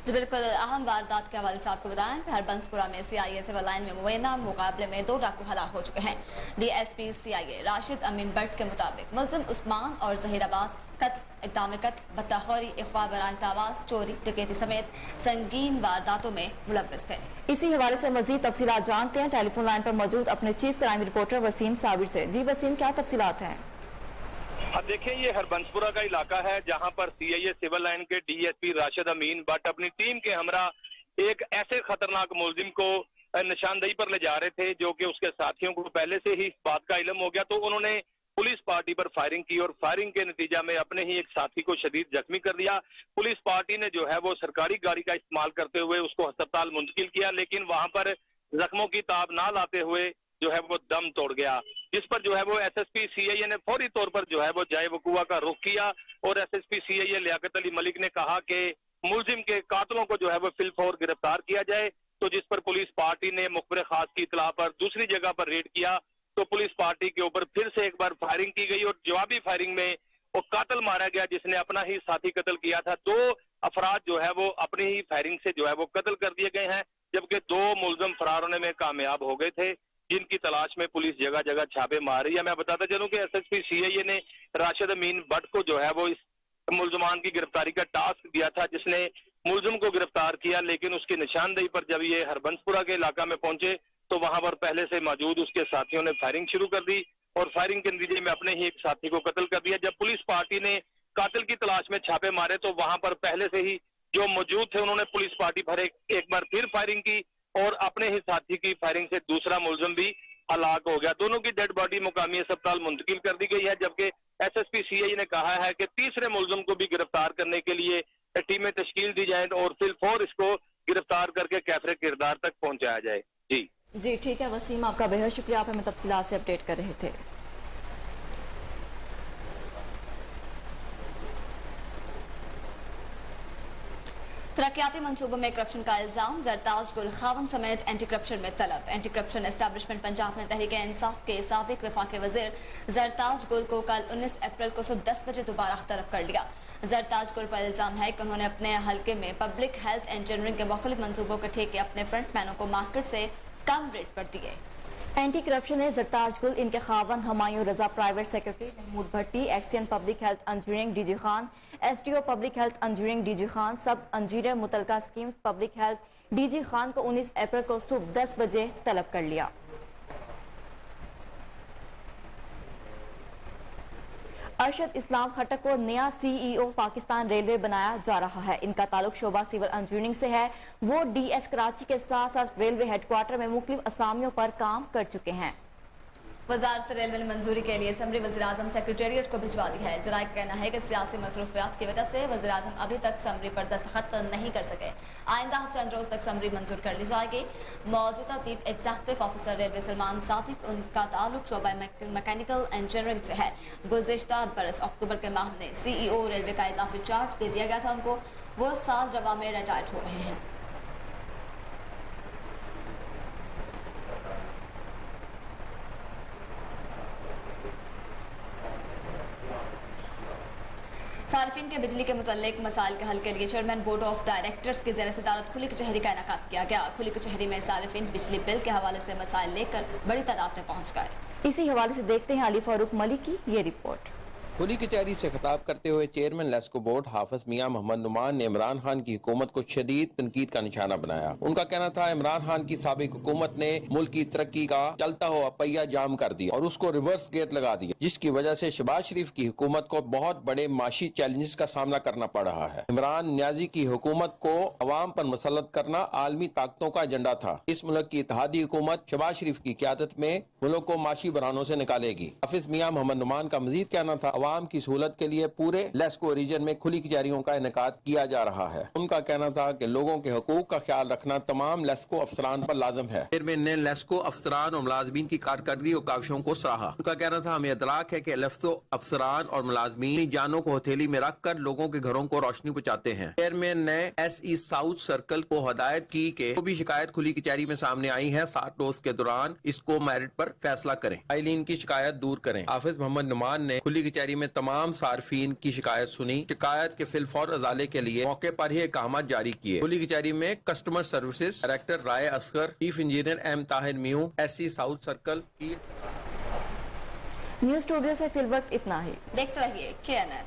Speaker 1: जी बिल्कुल, अहम वारदात के हवाले से आपको बताएं कि हरबंसपुरा में CIA सिविल लाइन में मुबैना मुकाबले में 2 डाकू हलाक हो चुके हैं। DSP CIA राशिद अमीन भट्ट के मुताबिक मुलजिम उस्मान और जहीर अब्बास कत्ल, इक़दाम कत्ल, भट्टाखोरी, अगवा बराए तवान, चोरी, डकैती समेत संगीन वारदातों में मुलव्विस थे।
Speaker 2: इसी हवाले से मजीद तफसीलात जानते हैं टेलीफोन लाइन पर मौजूद अपने chief crime reporter Waseem Sabir से। जी वसीम, क्या तफसीलात हैं?
Speaker 15: अब देखें, ये हरबंसपुरा का इलाका है जहां पर CIA सिविल लाइन के DSP राशिद अमीन भट्ट अपनी टीम के हमरा एक ऐसे खतरनाक मुलजिम को निशानदेही पर ले जा रहे थे जो कि उसके साथियों को पहले से ही इस बात का इल्म हो गया, तो उन्होंने पुलिस पार्टी पर फायरिंग की और फायरिंग के नतीजा में अपने ही एक साथी को शदीद जख्मी कर दिया। पुलिस पार्टी ने जो है वो सरकारी गाड़ी का इस्तेमाल करते हुए उसको अस्पताल मुंतकिल किया, लेकिन वहां पर जख्मों की ताब ना लाते हुए जो है वो दम तोड़ गया, जिस पर जो है वो SSP CIA ने फौरी तौर पर जो है वो जाए वकुआ का रुख किया और SSP CIA लियाकत अली मलिक ने कहा कि मुलजिम के कातलों को जो है वो फिलफौर गिरफ्तार किया जाए, तो जिस पर पुलिस पार्टी ने मुखबिर खास की इतला पर दूसरी जगह पर रेड किया, तो पुलिस पार्टी के ऊपर फिर से एक बार फायरिंग की गई और जवाबी फायरिंग में वो कातल मारा गया जिसने अपना ही साथी कत्ल किया था। 2 अफराद जो है वो अपनी ही फायरिंग से जो है वो कत्ल कर दिए गए हैं, जबकि 2 मुलजिम फरार होने में कामयाब हो गए थे, जिनकी तलाश में पुलिस जगह जगह छापे मार रही है। मैं बताता चलूं कि SSP CIA ने राशिद अमीन भट्ट को जो है वो इस मुलजमान की गिरफ्तारी का टास्क दिया था, जिसने मुलजिम को गिरफ्तार किया, लेकिन उसकी निशानदेही पर जब ये हरबंसपुरा के इलाका में पहुंचे तो वहां पर पहले से मौजूद उसके साथियों ने फायरिंग शुरू कर दी और फायरिंग के नतीजे में अपने ही एक साथी को कत्ल कर दिया। जब पुलिस पार्टी ने कातिल की तलाश में छापे मारे तो वहां पर पहले से ही जो मौजूद थे उन्होंने पुलिस पार्टी पर एक बार फिर फायरिंग की और अपने ही साथी की फायरिंग से दूसरा मुलजिम भी हलाक हो गया। दोनों की डेड बॉडी मुकामी अस्पताल मुंतकिल कर दी गई है, जबकि SSP CIA ने कहा है कि तीसरे मुलजिम को भी गिरफ्तार करने के लिए टीमें तश्कील दी जाए और फिलफौर इसको गिरफ्तार करके कैफरे किरदार तक पहुंचाया जाए। जी
Speaker 2: ठीक है वसीम, आपका बेहद शुक्रिया, आप हमें तफसीलात से अपडेट कर रहे थे।
Speaker 1: तरक्याती मंसूबों में करप्शन का इल्जाम, जरताज गुल खावन समेत एंटी करप्शन में तलब। एंटी करप्शन एस्टैब्लिशमेंट पंजाब ने तहरीक इंसाफ के साबिक वफाकी वजीर जरताज गुल को कल 19 अप्रैल को सुबह 10 बजे दोबारा तलब कर लिया। जरताज गुल पर इल्जाम है कि उन्होंने अपने हल्के में पब्लिक हेल्थ इंजीनियरिंग के मुख्तलिफ मंसूबों के ठेके अपने फ्रंटमैनों को मार्केट से कम रेट पर दिए।
Speaker 2: एंटी करप्शन ने जरताज गुल, इनके खावन Humayun Raza, private secretary Mahmood Bhatti, XEN public health engineering DG Khan, SDO public health engineering DG Khan, sub engineer मुतलका schemes public health DG Khan को 19 अप्रैल को सुबह 10 बजे तलब कर लिया। अरशद इस्लाम खट्टक को नया CEO पाकिस्तान रेलवे बनाया जा रहा है। इनका ताल्लुक शोबा सिविल इंजीनियरिंग से है। वो DS कराची के साथ साथ रेलवे हेडक्वार्टर में मुख्तलिफ असामियों पर काम कर चुके हैं।
Speaker 1: वजारत रेलवे ने मंजूरी के लिए समरी वज़ीर-ए-आज़म सेक्रेटेरिएट को भिजवा दी है। ज़राए का कहना है कि सियासी मसरूफियात की वजह से वज़ीर-ए-आज़म अभी तक समरी पर दस्तखत नहीं कर सके। आइंदा चंद रोज तक समरी मंजूर कर ली जाएगी। मौजूदा chief executive officer railway Salman Sadiq, उनका ताल्लुक शोबा मैकेनिकल इंजीनियरिंग से है। गुज़िश्ता बरस अक्टूबर के माह में CEO रेलवे का इजाफी चार्ज दे दिया गया था उनको। वो साल रवा में रिटायर्ड हो रहे हैं। सार्फिन के बिजली के मुतल्लिक मसाइल के हल के लिए चेयरमैन बोर्ड ऑफ डायरेक्टर्स की ज़ेर सदारत खुली कचहरी का इनेकाद किया गया। खुली कचहरी में सार्फिन बिजली बिल के हवाले से मसाइल लेकर बड़ी तादाद में पहुंच गए।
Speaker 2: इसी हवाले से देखते हैं अली फारूक मलिक की ये रिपोर्ट।
Speaker 18: खुली कचहरी से खिताब करते हुए चेयरमैन लेस्को बोर्ड हाफिज मियां मोहम्मद नुमान ने इमरान खान की हुकूमत को शदीद तनकीद का निशाना बनाया। उनका कहना था इमरान खान की साबिक हुकूमत ने मुल्क की तरक्की का चलता हुआ पहिया जाम कर दिया और उसको रिवर्स गेयर लगा दिया, जिसकी वजह से शहबाज शरीफ की हुकूमत को बहुत बड़े माशी चैलेंजेस का सामना करना पड़ रहा है। इमरान न्याजी की हुकूमत को अवाम पर मुसल्लत करना आलमी ताकतों का एजेंडा था। इस मुल्क की इत्तेहादी हुकूमत शहबाज शरीफ की क़यादत में मुल्क को माशी बरानों से निकालेगी। हाफिज मियां मोहम्मद नुमान का मजीद कहना था आवाम की सहूलत के लिए पूरे लेस्को रीजन में खुली कचहरियों का इनेकाद किया जा रहा है। उनका कहना था कि लोगों के हकूक का ख्याल रखना तमाम लेस्को अफसरान पर लाजम है। चेयरमैन ने लेस्को अफसरान और मुलाजमीन की कारकर्दगी और काविशों को सराहा। उनका कहना था हमें इदराक है कि लेस्को अफसरान और मुलाजमीन जानों को हथेली में रख कर लोगों के घरों को रोशनी पहुँचाते हैं। चेयरमैन ने SE साउथ सर्कल को हदायत की कि जो भी शिकायत खुली कचहरी में सामने आई है 7 रोज के दौरान इसको मेरिट पर फैसला करें, आइलीन की शिकायत दूर करें। हाफिज मोहम्मद नुमान ने खुली कचहरी में तमाम सार्फिन की शिकायत सुनी। शिकायत के फिलफौर अजाले के लिए मौके पर ही अहकामात जारी किए। खुली कचहरी में customer services director Rai Asghar, chief engineer M Tahir Mian, SE south circle की।
Speaker 2: न्यूज स्टूडियो से फिल वक्त इतना ही।
Speaker 1: देखते रहिए KNN।